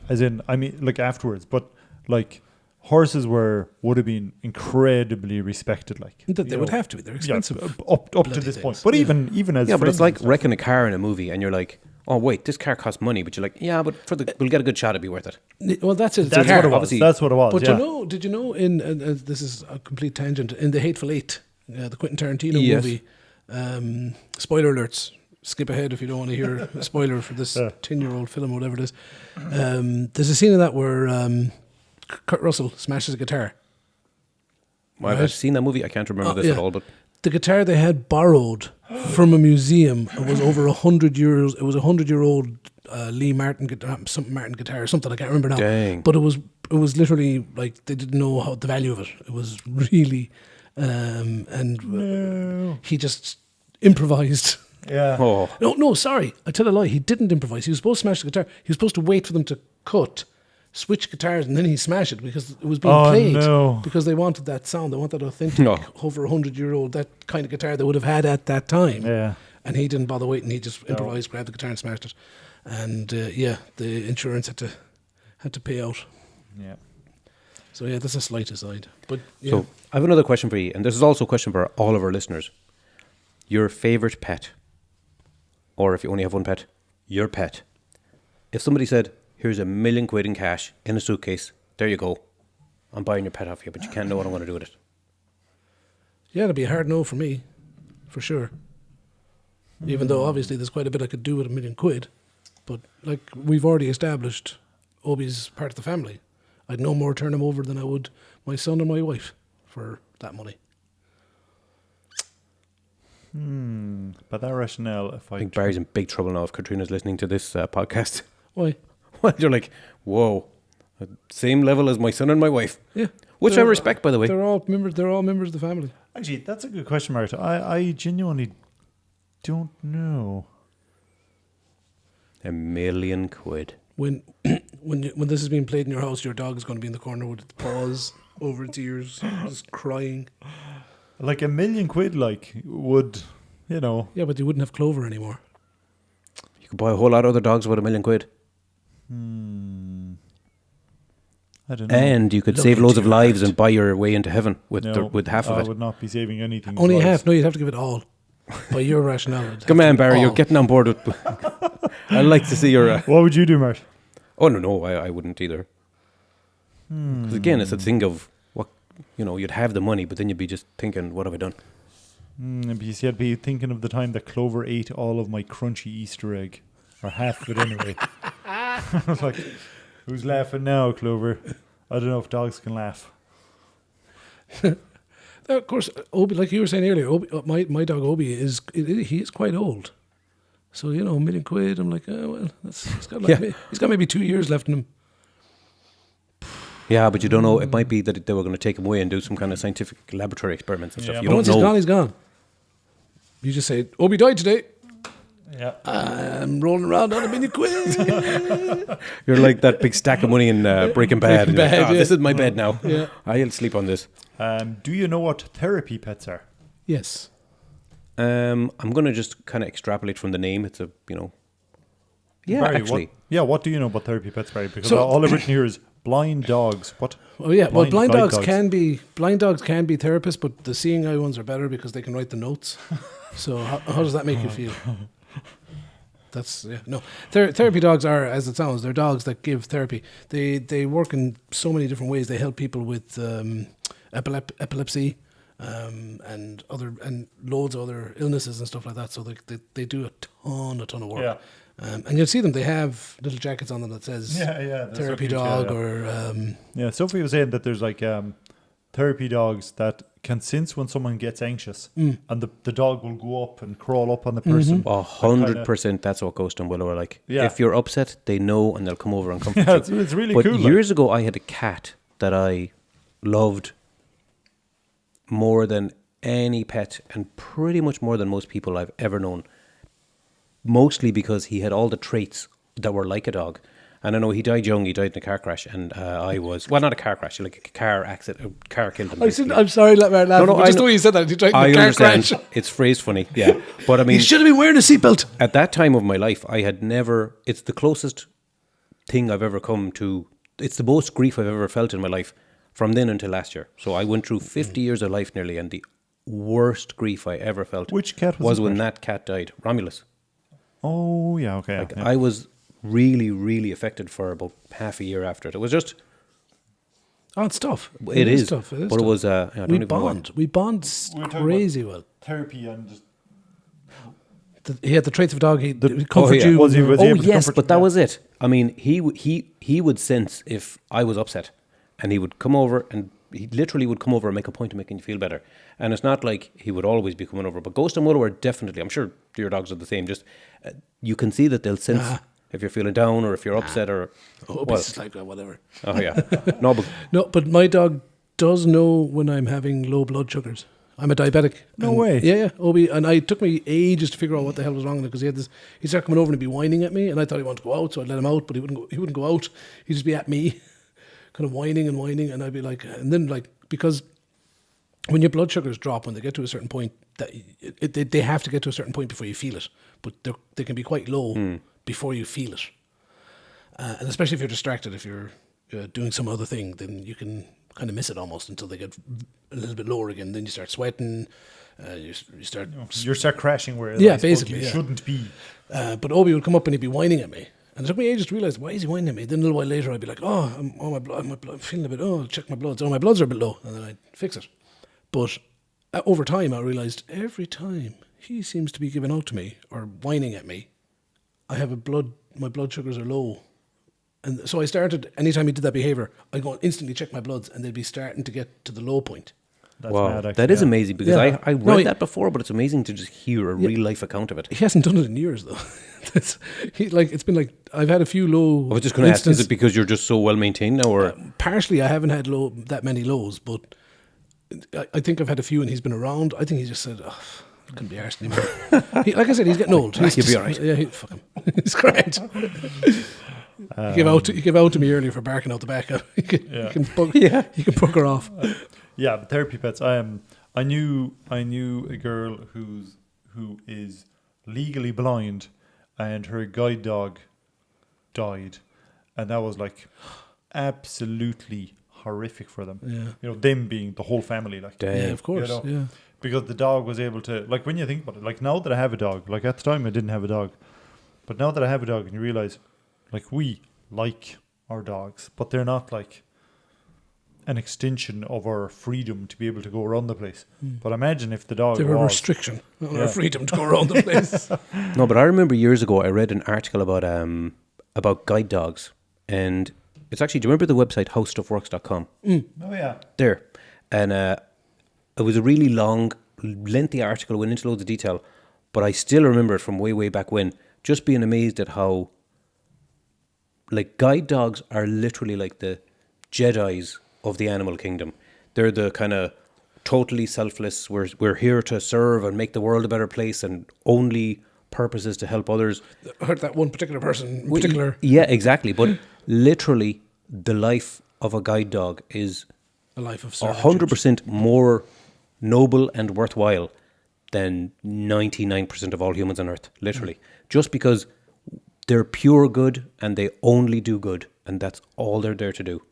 like, afterwards, but, like, horses would have been incredibly respected, like... They would have to be, they're expensive. Up to this point. But even as... Yeah, but it's like wrecking a car in a movie, and you're like... Oh wait, this car costs money, but you're like, yeah, but we'll get a good shot, it'd be worth it. Well, that's it. That's what it was. That's what it was. But did you know? In this is a complete tangent. In The Hateful Eight, the Quentin Tarantino movie, spoiler alerts. Skip ahead if you don't want to hear a spoiler for this 10-year-old film or whatever it is. There's a scene in that where Kurt Russell smashes a guitar. I've seen that movie. I can't remember this at all, but the guitar they had borrowed from a museum was over 100 years. It was a 100-year-old Lee Martin guitar, Martin guitar or something. I can't remember now. Dang. But it was literally like they didn't know the value of it. It was really, he just improvised. Yeah. oh, No, sorry. I tell a lie. He didn't improvise. He was supposed to smash the guitar. He was supposed to wait for them to cut, switch guitars, and then he smash it because it was being played. No. Because they wanted that sound. They wanted that authentic, over 100-year-old, that kind of guitar they would have had at that time. Yeah. And he didn't bother waiting. He just improvised, grabbed the guitar and smashed it. And the insurance had to pay out. Yeah. So that's a slight aside. But So I have another question for you, and this is also a question for all of our listeners. Your favorite pet, or if you only have one pet, your pet. If somebody said, here's £1 million in cash in a suitcase, there you go, I'm buying your pet off you, but you can't know what I'm going to do with it. Yeah, it'd be a hard no for me, for sure. Even though obviously there's quite a bit I could do with £1 million. But like we've already established, Obi's part of the family. I'd no more turn him over than I would my son and my wife for that money. By that rationale, I think Barry's in big trouble now if Katrina's listening to this podcast. Why? Well, you're like, whoa, same level as my son and my wife. Yeah. Which I respect, by the way. They're all members of the family. Actually, that's a good question, Marta. I genuinely don't know. £1 million. When this is being played in your house, your dog is going to be in the corner with its paws over its ears, just crying. Like £1 million, like, would, Yeah, but you wouldn't have Clover anymore. You could buy a whole lot of other dogs with £1 million. I don't know. And you could save loads of lives and buy your way into heaven with half of it. I would not be saving anything. Only half. No, you'd have to give it all. By your rationale. Come on, Barry, you're getting on board with... I'd like to see your... What would you do, Mart? Oh, no, I wouldn't either. Because again, it's a thing of, you'd have the money, but then you'd be just thinking, what have I done? You see, I'd be thinking of the time that Clover ate all of my crunchy Easter egg. Or half of it anyway. I was like, who's laughing now, Clover? I don't know if dogs can laugh. Of course, Obi, like you were saying earlier, Obi, my dog Obi he is quite old. So £1 million. I'm like, oh well, he's got maybe 2 years left in him. Yeah, but you don't know. It might be that they were going to take him away and do some kind of scientific laboratory experiments and stuff. You don't once know. He's gone. You just say, Obi died today. Yeah, I'm rolling around on £1 million. You're like that big stack of money in Breaking Bad. This is my bed now. Yeah. I'll sleep on this. Do you know what therapy pets are? Yes. I'm going to just kind of extrapolate from the name. It's Yeah, Barry, actually. What do you know about therapy pets, Barry? Because all I've written here is blind dogs. What? Oh yeah, well, blind guide dogs can be therapists, but the seeing eye ones are better because they can write the notes. So how does that make you feel? That's no. Therapy dogs are, as it sounds, they're dogs that give therapy. They work in so many different ways. They help people with epilepsy and loads of other illnesses and stuff like that. So they do a ton of work. Yeah. And you'll see them. They have little jackets on them that says therapy dog or Sophie was saying that there's like therapy dogs that can sense when someone gets anxious, and the dog will go up and crawl up on the person. 100%. That's what Ghost and Willow are like. Yeah. If you're upset, they know and they'll come over and comfort you. It's really but cool. Years ago, I had a cat that I loved more than any pet, and pretty much more than most people I've ever known. Mostly because he had all the traits that were like a dog. And I know he died young. He died in a car crash, and I was not a car crash, like a car accident. A car killed him. I'm sorry, let me laugh. Just the way you said that, he died in a car understand. crash. It's phrased funny, yeah. But I mean, he should have been wearing a seatbelt. At that time of my life, I had never. It's the closest thing I've ever come to. It's the most grief I've ever felt in my life from then until last year. So I went through 50 years of life nearly, and the worst grief I ever felt. Which cat was when that cat died? Romulus. Oh yeah, okay. Like, I was really, really affected for about half a year after it. It was just. Oh, it's tough. It is tough. It is but tough. it was. I don't we even know bond. We bond crazy well. Therapy and just. He had the traits of a dog. He'd comfort you. Was he able to yes, comfort but you? that was it. I mean, he would sense if I was upset, and he would come over, and he literally would come over and make a point of making you feel better. And it's not like he would always be coming over, but Ghost and Willow are definitely. I'm sure your dogs are the same. Just you can see that they'll sense if you're feeling down or if you're upset or. It's like whatever. Oh yeah, but my dog does know when I'm having low blood sugars. I'm a diabetic. No way. Yeah, Obi. And it took me ages to figure out what the hell was wrong with it because he started coming over and he'd be whining at me, and I thought he wanted to go out, so I'd let him out, but he wouldn't go out. He'd just be at me, kind of whining, and I'd be like, and then like, because when your blood sugars drop, when they get to a certain point, that they have to get to a certain point before you feel it, but they can be quite low before you feel it, and especially if you're distracted, if you're doing some other thing, then you can kind of miss it almost until they get a little bit lower again. Then you start sweating, you start crashing where basically you shouldn't be. But Obi would come up and he'd be whining at me, and it took me ages to realize, why is he whining at me? Then a little while later I'd be like, my blood, I'm feeling a bit, I'll check my bloods. My bloods are a bit low, and then I'd fix it. But over time I realized every time he seems to be giving out to me or whining at me, my blood sugars are low. And so I started, anytime he did that behaviour, I'd go and instantly check my bloods, and they'd be starting to get to the low point. That's wow, mad, actually, that is amazing, because I read that before, but it's amazing to just hear a real life account of it. He hasn't done it in years, though. It's been like, I've had a few low. I was just going to ask, is it because you're just so well maintained now, or partially I haven't had that many lows, but I think I've had a few, and he's been around. I think he just said, I couldn't be arsed anymore. Like I said, he's getting old. He'll be all right. Yeah, fuck him. He's great. He gave out to me earlier for barking out the back. He can bugger off. But therapy pets. I knew a girl who is legally blind, and her guide dog died, and that was like absolutely horrific for them. Yeah. You know, them being the whole family, like. Yeah, of course. You know, yeah. Because the dog was able to, like, when you think about it, like, now that I have a dog, like at the time I didn't have a dog, but now that I have a dog, and you realize, like, we like our dogs, but they're not like an extension of our freedom to be able to go around the place. But imagine if the dog they were a restriction on our freedom to go around the place. No, but I remember years ago I read an article about guide dogs, and it's actually, do you remember the website howstuffworks.com? Oh yeah. There. And it was a really long, lengthy article, went into loads of detail, but I still remember it from way back when, just being amazed at how, like, guide dogs are literally like the Jedis of the animal kingdom. They're the kind of totally selfless, we're here to serve and make the world a better place, and only purpose is to help others. I heard that one particular person in particular. Yeah, exactly. But literally, the life of a guide dog is a life of servitude. 100% more noble and worthwhile than 99% of all humans on earth, literally. Just because they're pure good and they only do good, and that's all they're there to do.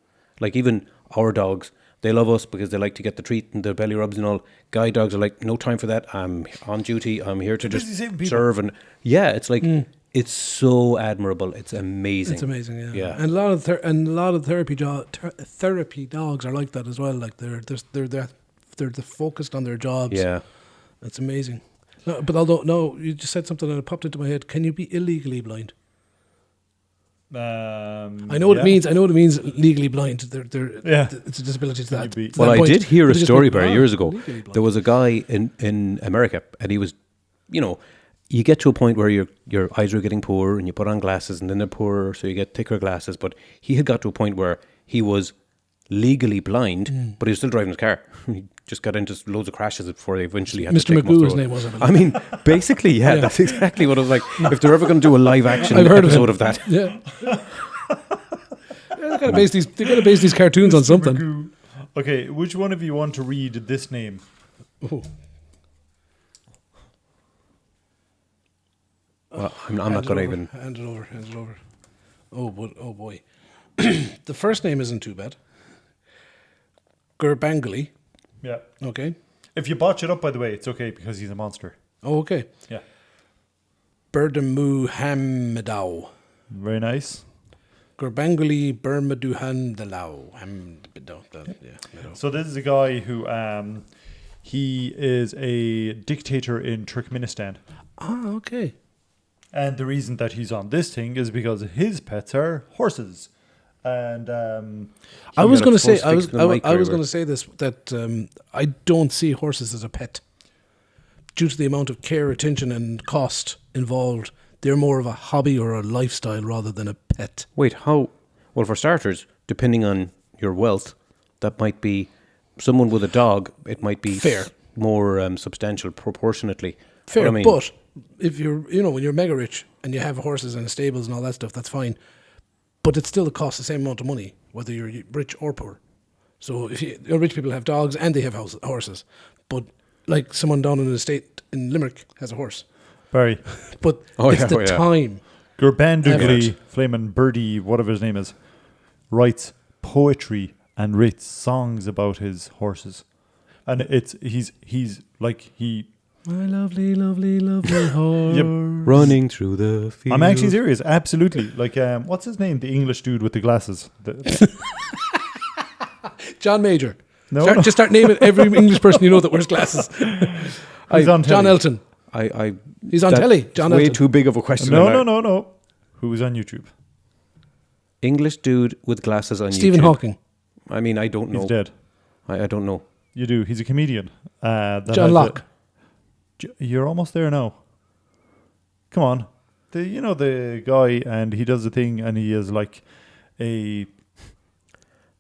Like even our dogs, they love us because they like to get the treat and the belly rubs and all. Guy dogs are like, no time for that. I'm on duty. I'm here to just serve. And yeah, it's like it's so admirable. It's amazing. It's amazing. Yeah. And a lot of therapy dogs are like that as well. Like they're focused on their jobs. Yeah. It's amazing. No, but although you just said something and it popped into my head. Can you be illegally blind? I know what it means. I know what it means. Legally blind. It's a disability to that. Well, I did hear a story Barry, years ago. There was a guy in America, and he was, you get to a point where your eyes are getting poor, and you put on glasses, and then they're poorer, so you get thicker glasses. But he had got to a point where he was legally blind, but he was still driving his car. He just got into loads of crashes before they eventually had to take him off the road. Mr. Magoo's name was it? I mean, basically, yeah, that's exactly what I was like. If they're ever going to do a live action episode of that. Yeah. They've got to base these cartoons on something. Magoo. Okay, which one of you want to read this name? Oh. Well, I'm not going to even... Hand it over. Oh boy. The first name isn't too bad. Gurbanguly. Yeah. Okay. If you botch it up, by the way, it's okay because he's a monster. Oh, okay. Yeah. Berdamu Hamdaw. Very nice. Gurbanguly Bermaduhan Dalau. So this is a guy who he is a dictator in Turkmenistan. Ah, okay. And the reason that he's on this thing is because his pets are horses. And I was going to say this that I don't see horses as a pet due to the amount of care, attention, and cost involved. They're more of a hobby or a lifestyle rather than a pet. Wait, how? Well, for starters, depending on your wealth, that might be someone with a dog. It might be fair, more substantial proportionately. Fair, but if you're, when you're mega rich and you have horses and stables and all that stuff, that's fine. But it still costs the same amount of money, whether you're rich or poor. So if rich people have dogs and they have horses, but like someone down in the estate in Limerick has a horse. Barry. But time. Gurbanguly, Flamin' Birdie, whatever his name is, writes poetry and writes songs about his horses. And he's like my lovely, lovely, lovely horse. Yep. Running through the field. I'm actually serious, absolutely. Like, what's his name? The English dude with the glasses. John Major. No, Just start naming every English person you know that wears glasses. He's on telly. John Elton. He's on telly. John way Elton. Too big of a question. No. Who's on YouTube? English dude with glasses on Stephen YouTube. Hawking. I mean, I don't know. He's dead. I don't know. You do. He's a comedian. John Locke. You're almost there now. Come on. The guy, and he does the thing, and he is like the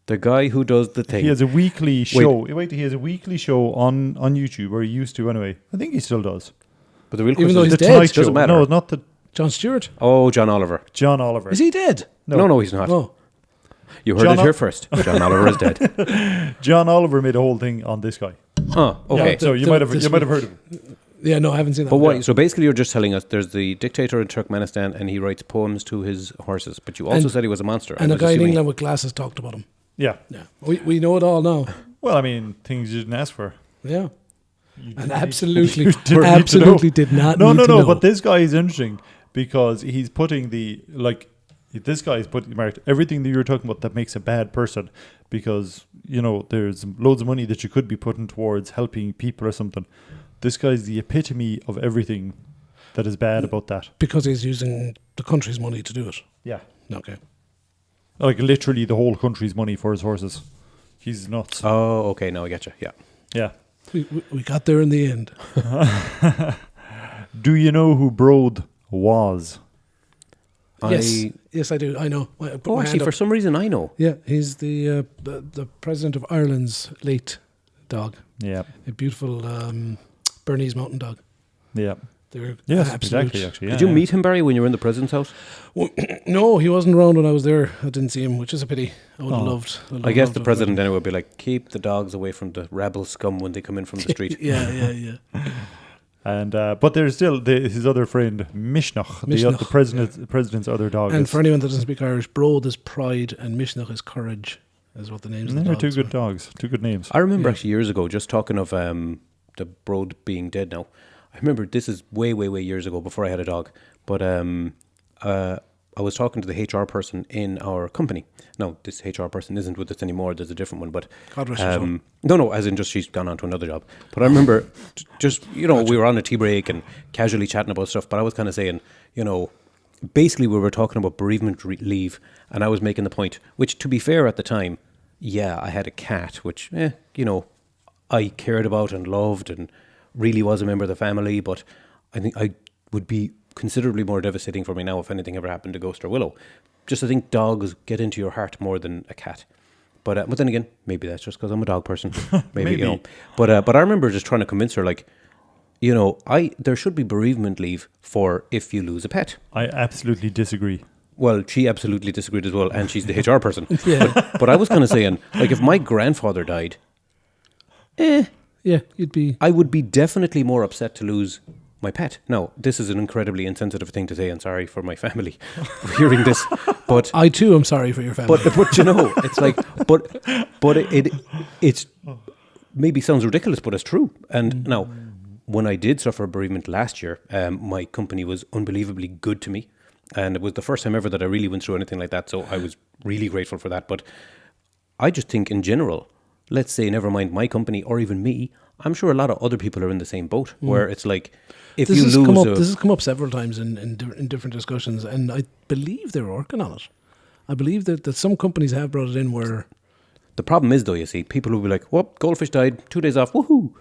guy who does the thing. He has a weekly show. Wait, he has a weekly show on YouTube, or he used to anyway. I think he still does. But the real even question though is he's the dead, Tonight Show. Doesn't matter. No, not the John Stewart. Oh, John Oliver. John Oliver. Is he dead? No, he's not. Oh. You heard it here first. John Oliver is dead. John Oliver made a whole thing on this guy. Oh, okay. Yeah, so you might have heard of him. Yeah, no, I haven't seen that. But why? So basically, you're just telling us there's the dictator in Turkmenistan, and he writes poems to his horses. But you also said he was a monster. And a guy in England with glasses talked about him. Yeah. We know it all now. Well, I mean, things you didn't ask for. Yeah. And absolutely did not. No. But this guy is interesting because he's putting everything that you're talking about that makes a bad person, because there's loads of money that you could be putting towards helping people or something. This guy's the epitome of everything that is bad about that. Because he's using the country's money to do it. Yeah. Okay. Like literally the whole country's money for his horses. He's nuts. Oh, okay. Now I get you. Yeah. Yeah. We got there in the end. Do you know who Brode was? Yes, I do. I know. Actually, for some reason, I know. Yeah, he's the president of Ireland's late dog. Yeah. A beautiful Bernese mountain dog. Yeah. They're exactly. Actually, did you meet him, Barry, when you were in the president's house? Well, no, he wasn't around when I was there. I didn't see him, which is a pity. I would have loved. I guess the president anyway would be like, keep the dogs away from the rebel scum when they come in from the street. Yeah. And but there's still his other friend Mishnach, the president's other dog. And for anyone that doesn't speak Irish, Brode is pride and Mishnach is courage. is what the names And of they're the two dogs good were. dogs. Two good names. I remember actually years ago, just talking of the broad being dead now. I remember this is way, way, way years ago before I had a dog. But I was talking to the HR person in our company. Now, this HR person isn't with us anymore. There's a different one. But God rest her soul. no, as in just she's gone on to another job. But I remember just, we were on a tea break and casually chatting about stuff. But I was kind of saying, basically we were talking about bereavement leave. And I was making the point, which to be fair at the time, yeah, I had a cat, which, I cared about and loved and really was a member of the family. But I think I would be considerably more devastating for me now if anything ever happened to Ghost or Willow. Just I think dogs get into your heart more than a cat. But then again, maybe that's just because I'm a dog person. Maybe. But I remember just trying to convince her, there should be bereavement leave for if you lose a pet. I absolutely disagree. Well, she absolutely disagreed as well, and she's the HR person. Yeah. But I was kind of saying, if my grandfather died, Yeah, you'd be... I would be definitely more upset to lose my pet. Now, this is an incredibly insensitive thing to say, and sorry for my family for hearing this, but I too am sorry for your family. but it's like, but it's maybe sounds ridiculous, but it's true. And now, when I did suffer bereavement last year, my company was unbelievably good to me, and it was the first time ever that I really went through anything like that. So I was really grateful for that. But I just think in general, let's say, never mind my company or even me, I'm sure a lot of other people are in the same boat where it's like, if this you has lose come up, this has come up several times in different discussions, and I believe they're working on it. I believe that some companies have brought it in where... The problem is, though, you see, people will be like, well, goldfish died, 2 days off, woohoo.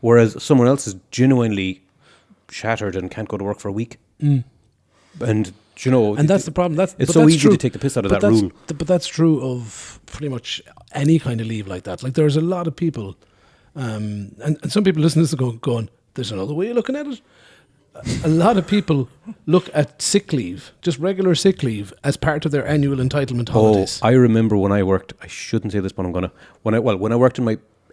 Whereas someone else is genuinely shattered and can't go to work for a week. And, And that's the problem. It's so easy to take the piss out of that rule. But that's true of pretty much any kind of leave like that. Like, there's a lot of people, and some people listen to this going, there's another way of looking at it. A lot of people look at sick leave, just regular sick leave, as part of their annual entitlement holidays. I remember when I worked, I shouldn't say this, but I'm going to, when I worked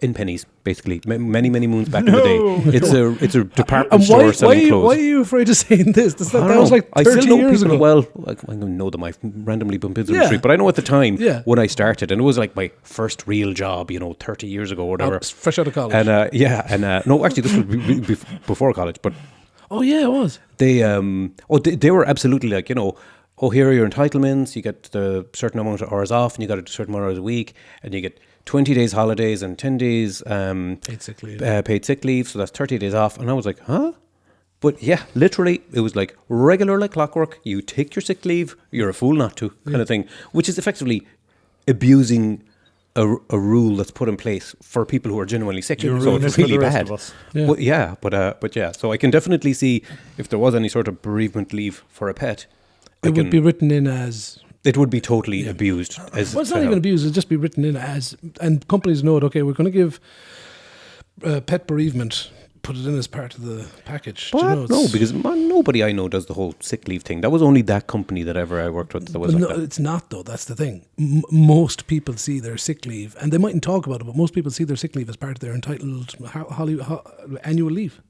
in pennies, basically, many moons back in the day. It's a department store selling clothes. Why are you afraid of saying this? That was like 30 I still know years people, ago. well, I know them, I've randomly bumped into them in the street, but I know at the time when I started, and it was like my first real job, 30 years ago or whatever. Fresh out of college. And no, actually this was before college, but oh yeah, it was. They were absolutely like, here are your entitlements, you get the certain amount of hours off, and you got a certain amount of hours a week, and you get 20 days holidays and 10 days paid sick leave. So that's 30 days off. And I was like, huh? But yeah, literally, it was like regular like clockwork. You take your sick leave, you're a fool not to, kind of thing, which is effectively abusing a rule that's put in place for people who are genuinely sick. So it's really bad. But yeah, so I can definitely see if there was any sort of bereavement leave for a pet. It would be written in as... It would be totally abused. Well, it's not even abused. It'd just be written in as... And companies know it, okay, we're going to give pet bereavement, put it in as part of the package. But no, because nobody I know does the whole sick leave thing. That was only that company that ever I worked with that was like that. It's not, though. That's the thing. Most people see their sick leave, and they mightn't talk about it, but most people see their sick leave as part of their entitled annual leave.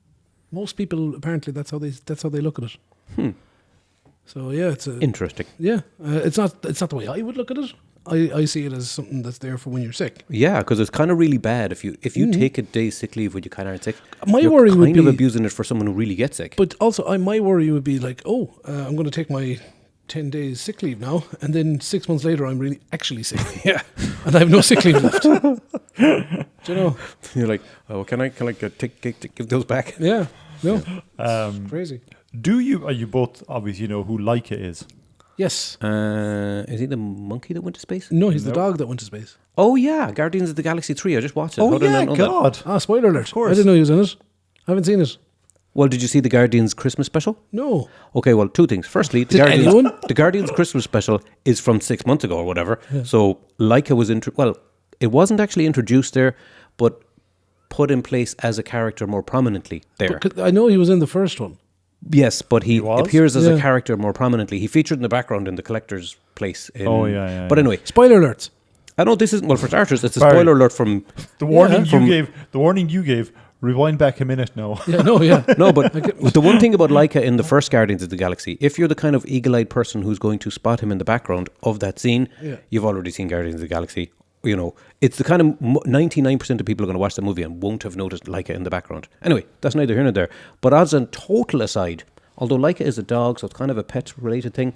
Most people, apparently, that's how they look at it. So yeah, it's interesting. Yeah, it's not the way I would look at it. I see it as something that's there for when you're sick. Yeah, because it's kind of really bad if you take a day's sick leave when you kind of aren't sick. My worry would be kind of abusing it for someone who really gets sick. But also, my worry would be like, I'm going to take my 10 days sick leave now, and then 6 months later, I'm really actually sick. Yeah, and I have no sick leave left. Do you know? You're like, oh, can I give those back? Yeah, no, it's crazy. Are you both obviously know who Laika is? Yes. Is he the monkey that went to space? No, he's the dog that went to space. Oh yeah, Guardians of the Galaxy 3. I just watched it. Oh yeah, God. Spoiler alert. Of course. I didn't know he was in it. I haven't seen it. Well, did you see the Guardians Christmas special? No. Okay, well, two things. Firstly, the Guardians Christmas special is from 6 months ago or whatever. Yeah. So Laika was it wasn't actually introduced there, but put in place as a character more prominently there. I know he was in the first one. Yes, but he appears as a character more prominently. He featured in the background in the collector's place. But anyway, spoiler alerts. I know this isn't, well, for starters, it's a spoiler alert from the warning The warning you gave. Rewind back a minute now. No, but the one thing about Laika in the first Guardians of the Galaxy, if you're the kind of eagle-eyed person who's going to spot him in the background of that scene, you've already seen Guardians of the Galaxy. you know, it's the kind of 99% of people are going to watch the movie and won't have noticed Laika in the background. Anyway, that's neither here nor there. But as a total aside, although Laika is a dog, so it's kind of a pet-related thing,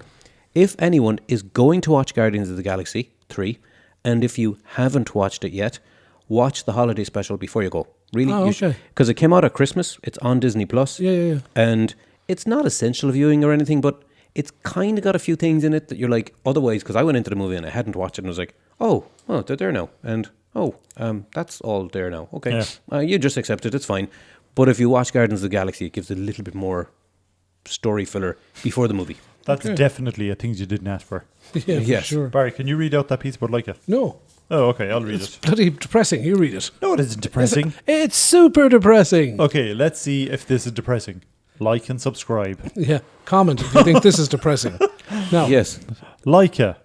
if anyone is going to watch Guardians of the Galaxy 3, and if you haven't watched it yet, watch the holiday special before you go. Really, okay. Because it came out at Christmas. It's on Disney Plus. Yeah. And it's not essential viewing or anything, but it's kind of got a few things in it that you're like, otherwise, because I went into the movie and I hadn't watched it and I was like, oh, they're there now. And, that's all there now. Okay. Yeah. You just accept it. It's fine. But if you watch Guardians of the Galaxy, it gives a little bit more story filler before the movie. That's definitely a things you didn't ask for. Yeah, yes. Sure. Barry, can you read out that piece about Laika? No. Oh, okay, I'll read It's it. bloody depressing. You read it. No, it isn't depressing. It's super depressing. Okay, let's see if this is depressing. Like and subscribe. Yeah. Comment if you think this is depressing. Now. Yes. Laika,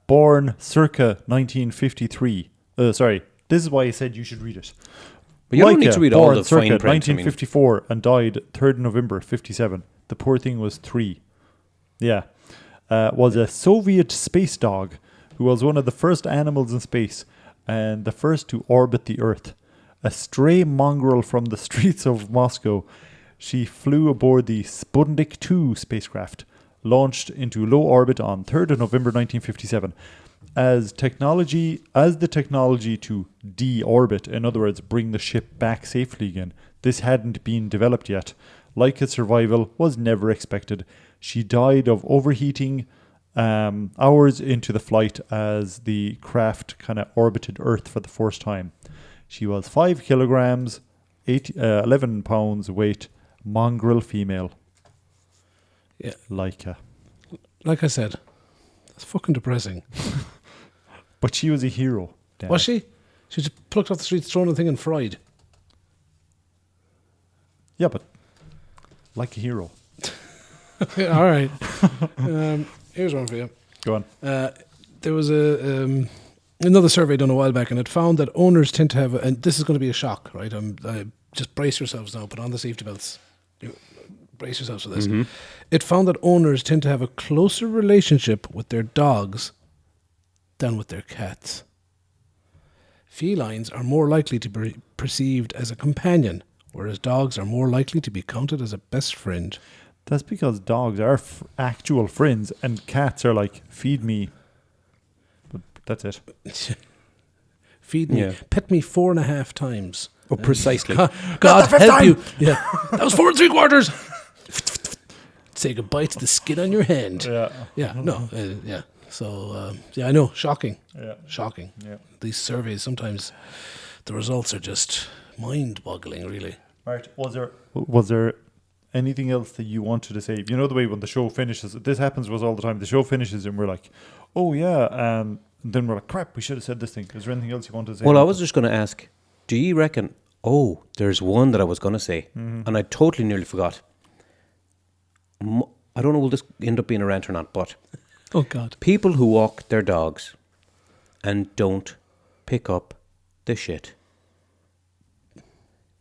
born circa 1953. Sorry, this is why I said you should read it. But you don't need to read all the circa fine print. 1954 and died 3rd November 57. The poor thing was 3. Yeah. Was a Soviet space dog who was one of the first animals in space and the first to orbit the Earth. A stray mongrel from the streets of Moscow, she flew aboard the Sputnik 2 spacecraft, launched into low orbit on 3rd of November 1957. As the technology to deorbit, in other words, bring the ship back safely again, this hadn't been developed yet. Laika's survival was never expected. She died of overheating hours into the flight as the craft kind of orbited Earth for the first time. She was 5 kilograms, 11 pounds weight, mongrel female. Yeah. Laika. Like I said, it's fucking depressing. But she was a hero. Dan. Was she? She was plucked off the streets, thrown in the thing and fried. Yeah, but like a hero. Okay, all right. Here's one for you. Go on. There was another survey done a while back, and it found that owners tend to have, and this is going to be a shock, right? Just brace yourselves now, put on the safety belts. Brace yourselves for this. Mm-hmm. It found that owners tend to have a closer relationship with their dogs than with their cats. Felines are more likely to be perceived as a companion, whereas dogs are more likely to be counted as a best friend. That's because dogs are actual friends and cats are like, feed me. But that's it. Feed me. Yeah. Pet me 4.5 times. Oh, precisely. God help you. Yeah. That was 4 3/4. Say goodbye to the skin on your hand. Yeah. Yeah. No. Yeah. So, I know. Shocking. Yeah. Shocking. Yeah. These surveys, sometimes the results are just mind-boggling, really. Right. Was there anything else that you wanted to say? You know the way when the show finishes, this happens to us all the time. The show finishes and we're like, oh yeah, and then we're like, crap, we should have said this thing. Is there anything else you wanted to say? Well, I was just going to ask, do you reckon, there's one that I was going to say, and I totally nearly forgot. I don't know, will this end up being a rant or not, but oh God, people who walk their dogs and don't pick up the shit.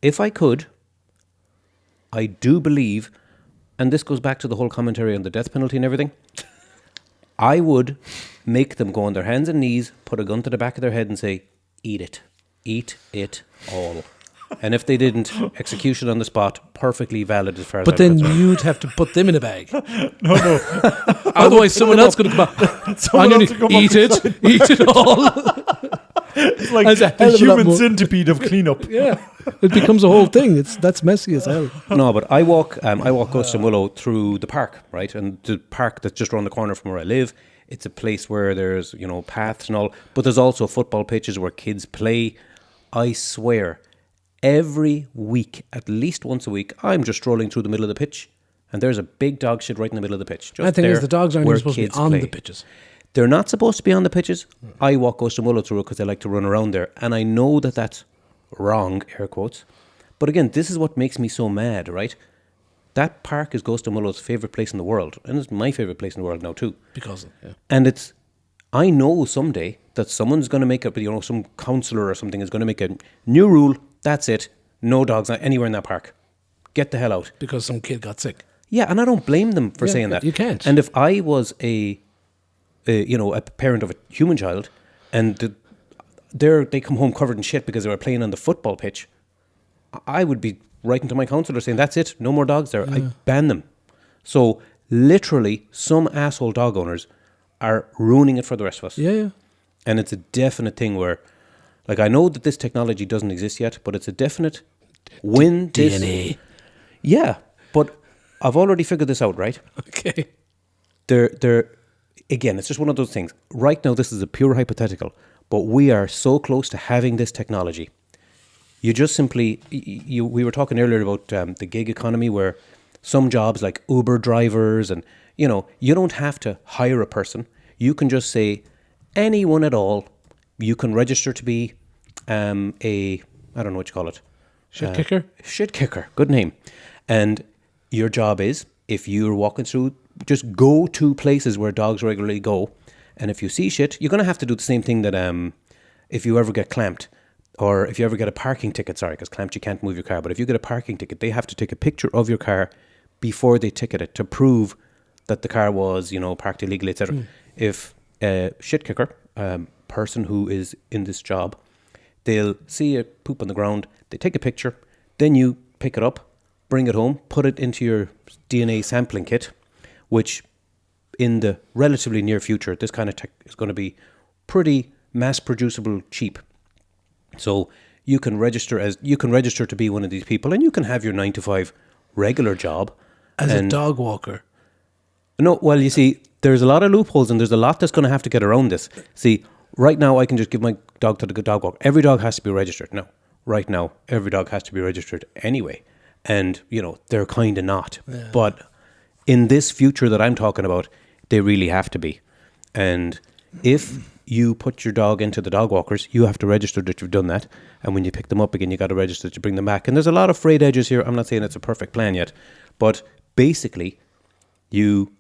If I could, I do believe, and this goes back to the whole commentary on the death penalty and everything, I would make them go on their hands and knees, put a gun to the back of their head and say, eat it. Eat it all. And if they didn't, execution on the spot, perfectly valid as far as But I'm then concerned. you'd have to put them in a bag. No. Otherwise someone else could come up. Eat it all. It's like That's a hell the of a lot human more. centipede of cleanup. Yeah. It becomes a whole thing. That's messy as hell. No, but I walk Ghost and Willow through the park, right? And the park that's just around the corner from where I live, it's a place where there's, paths and all, but there's also football pitches where kids play. I swear, every week, at least once a week, I'm just strolling through the middle of the pitch, and there's a big dog shit right in the middle of the pitch. The thing is, the dogs aren't even supposed to be on the pitches. They're not supposed to be on the pitches. I walk Ghost and Willow through it because they like to run around there, and I know that that's wrong, air quotes. But again, this is what makes me so mad, right? That park is Ghost and Willow's favourite place in the world, and it's my favourite place in the world now too. Because, yeah. And I know someday that someone's going to make up, some councillor or something is going to make a new rule. That's it. No dogs anywhere in that park. Get the hell out. Because some kid got sick. Yeah, and I don't blame them for saying that. You can't. And if I was a parent of a human child, and they come home covered in shit because they were playing on the football pitch, I would be writing to my counsellor saying, that's it, no more dogs there. I ban them. So literally, some asshole dog owners are ruining it for the rest of us. Yeah. And it's a definite thing where, like, I know that this technology doesn't exist yet, but it's a definite when DNA. Yeah, but I've already figured this out, right? Okay. They're again, it's just one of those things. Right now, this is a pure hypothetical, but we are so close to having this technology. You just simply, we were talking earlier about the gig economy where some jobs like Uber drivers and, you don't have to hire a person. You can just say, anyone at all, you can register to be I don't know what you call it. Shit kicker? Shit kicker, good name. And your job is, if you're walking through, just go to places where dogs regularly go. And if you see shit, you're going to have to do the same thing that if you ever get clamped, or if you ever get a parking ticket, because clamped you can't move your car, but if you get a parking ticket, they have to take a picture of your car before they ticket it to prove that the car was, parked illegally, etc. If a shit kicker, person who is in this job, they'll see a poop on the ground, they take a picture, then you pick it up, bring it home, put it into your DNA sampling kit, which in the relatively near future, this kind of tech is going to be pretty mass producible, cheap. So you can register to be one of these people, and you can have your 9 to 5 regular job as a dog walker. No, well, you see, there's a lot of loopholes, and there's a lot that's going to have to get around this. See, right now I can just give my dog to the dog walk. Every dog has to be registered. No, right now every dog has to be registered anyway, and they're kind of not. Yeah. But in this future that I'm talking about, they really have to be. And if you put your dog into the dog walkers, you have to register that you've done that. And when you pick them up again, you got to register that you bring them back. And there's a lot of frayed edges here. I'm not saying it's a perfect plan yet. But basically, you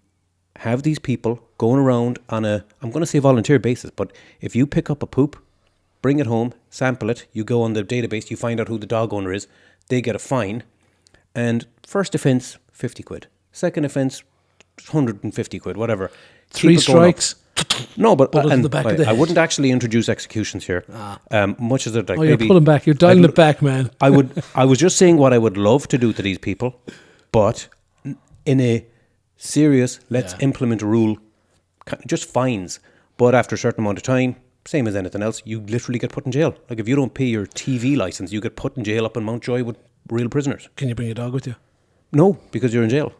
have these people going around on I'm going to say volunteer basis, but if you pick up a poop, bring it home, sample it, you go on the database, you find out who the dog owner is, they get a fine. And first offence, 50 quid. Second offence, 150 quid, whatever. 3 strikes. No, but I wouldn't actually introduce executions here. Much as it like, you're pulling back. You're dialing it back, man. I was just saying what I would love to do to these people, but in a serious, let's implement a rule, just fines. But after a certain amount of time, same as anything else, you literally get put in jail. Like if you don't pay your TV license, you get put in jail up in Mountjoy with real prisoners. Can you bring your dog with you? No, because you're in jail.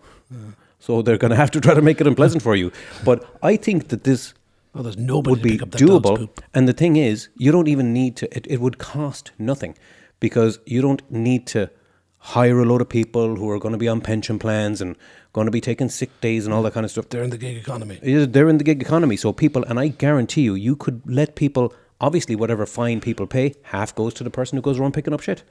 So they're going to have to try to make it unpleasant for you. But I think that this there's nobody would be to pick up that dog's doable. poop. And the thing is, you don't even need to, it would cost nothing, because you don't need to hire a load of people who are going to be on pension plans and going to be taking sick days and all that kind of stuff. They're in the gig economy. They're in the gig economy. So people, and I guarantee you could let people, obviously whatever fine people pay, half goes to the person who goes around picking up shit.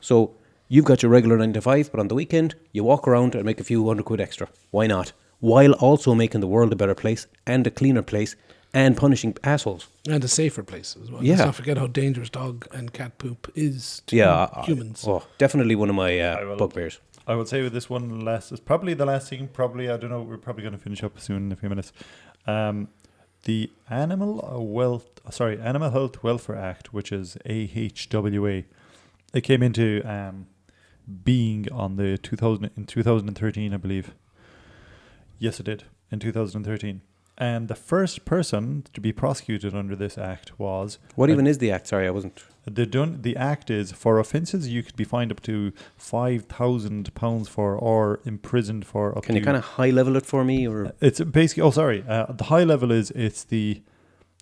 So you've got your regular 9 to 5, but on the weekend, you walk around and make a few £100 extra. Why not? While also making the world a better place and a cleaner place and punishing assholes. And a safer place as well. Yeah. Let's not forget how dangerous dog and cat poop is to humans. Definitely one of my bugbears. I would say with this one it's probably the last thing, I don't know, we're probably going to finish up soon in a few minutes. The Animal Health Welfare Act, which is AHWA, it came into being on in 2013, I believe. Yes, it did, in 2013. And the first person to be prosecuted under this act was... What even is the act? Sorry, I wasn't... The act is, for offences you could be fined up to £5,000 for, or imprisoned for up to... Can you kind of high level it for me? Or it's basically... the high level is, it's the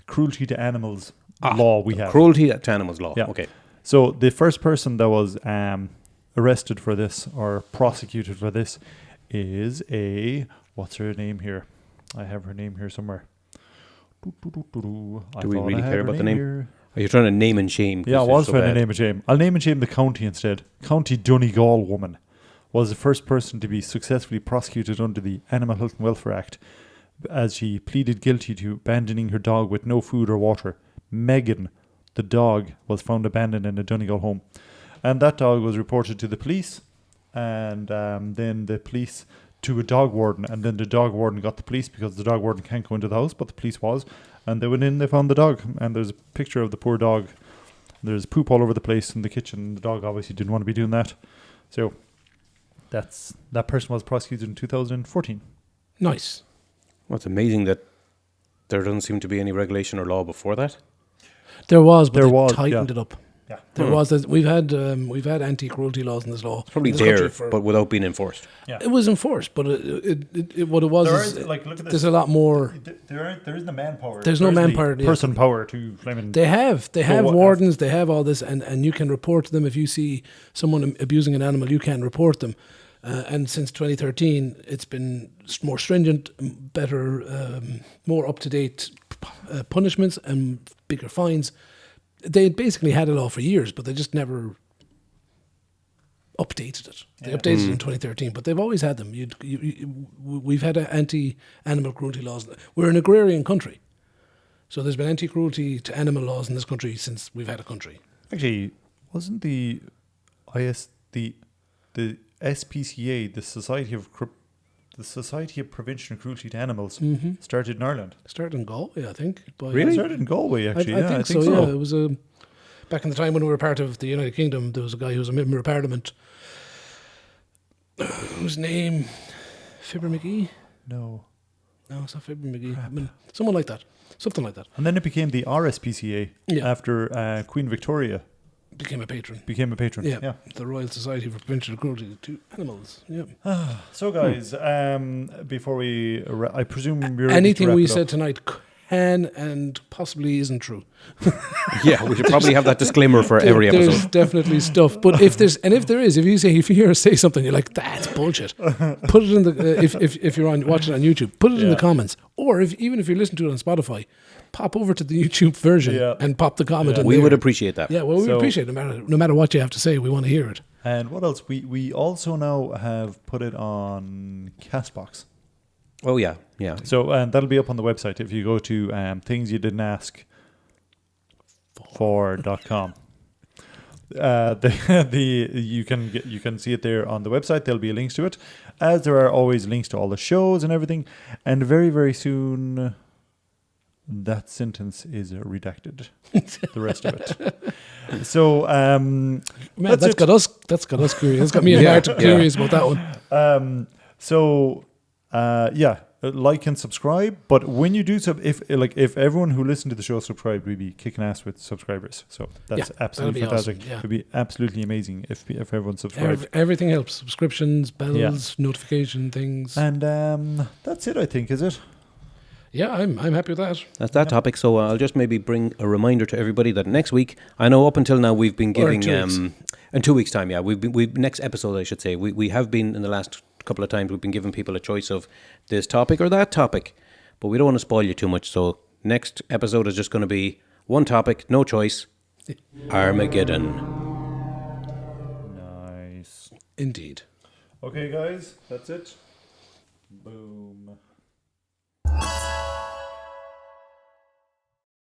cruelty to animals law we have. Cruelty to animals law, yeah. Okay. So the first person that was arrested for this, or prosecuted for this, is what's her name here? I have her name here somewhere. Do we really care about the name? Here. Are you trying to name and shame? Yeah, I was trying to name and shame. I'll name and shame the county instead. County Donegal woman was the first person to be successfully prosecuted under the Animal Health and Welfare Act, as she pleaded guilty to abandoning her dog with no food or water. Megan, the dog, was found abandoned in a Donegal home. And that dog was reported to the police, and then the police to a dog warden, and then the dog warden got the police because the dog warden can't go into the house, but the police was, and they went in, they found the dog, and there's a picture of the poor dog. There's poop all over the place in the kitchen. The dog obviously didn't want to be doing that, so that person was prosecuted in 2014. Nice. Well, it's amazing that there doesn't seem to be any regulation or law before that. There was, but they tightened it up. Yeah, there was. We've had anti-cruelty laws in this law. It's probably in there, but without being enforced. Yeah, it was enforced, but what it was is look at this. There's a lot more. There isn't the manpower. There's no manpower. Person power to flame. They have wardens. They have all this, and you can report them if you see someone abusing an animal. You can report them. And since 2013, it's been more stringent, better, more up-to-date punishments and bigger fines. They basically had it all for years, but they just never updated it. They updated it in 2013, but they've always had them. We've had anti-animal cruelty laws. We're an agrarian country, so there's been anti-cruelty to animal laws in this country since we've had a country. Actually, wasn't the SPCA, the Society of Prevention of Cruelty to Animals, started in Ireland? Started in Galway, I think. Really? It started in Galway, actually. I think so. Yeah, it was back in the time when we were part of the United Kingdom. There was a guy who was a member of Parliament. Whose name? Fibber McGee? No, it's not Fibber McGee. I mean, someone like that. Something like that. And then it became the RSPCA after Queen Victoria became a patron. Yeah. The Royal Society for Prevention of Cruelty to Animals. Yeah. So, guys, before we, I presume you're anything we said tonight can and possibly isn't true. Yeah, we should probably have that disclaimer for every episode. There's definitely stuff, but if you hear us say something, you're like, that's bullshit. Put it in the if you're watching on YouTube, put it in the comments, or even if you listen to it on Spotify, pop over to the YouTube version and pop the comment. We would appreciate that. Yeah, well, we appreciate it. No matter what you have to say, we want to hear it. And what else? We also now have put it on Castbox. Oh yeah. So that'll be up on the website if you go to thingsyouDidn'tAskFor.com. You can see it there on the website. There'll be links to it, as there are always links to all the shows and everything. And very, very soon, that sentence is redacted. The rest of it. So that's got us curious. It's got me and Art curious about that one. Like and subscribe. But when you do if everyone who listened to the show subscribed, we'd be kicking ass with subscribers. So that's absolutely fantastic. Awesome. Yeah. It'd be absolutely amazing if everyone subscribed. Everything helps. Subscriptions, bells, notification things. And that's it, I think, is it? Yeah, I'm happy with that. That's that topic. So I'll just maybe bring a reminder to everybody that next week, I know up until now we've been giving in 2 weeks' time. Yeah, we next episode I should say we have been in the last couple of times we've been giving people a choice of this topic or that topic, but we don't want to spoil you too much. So next episode is just going to be one topic, no choice. Armageddon. Nice. Indeed. Okay, guys, that's it. Boom.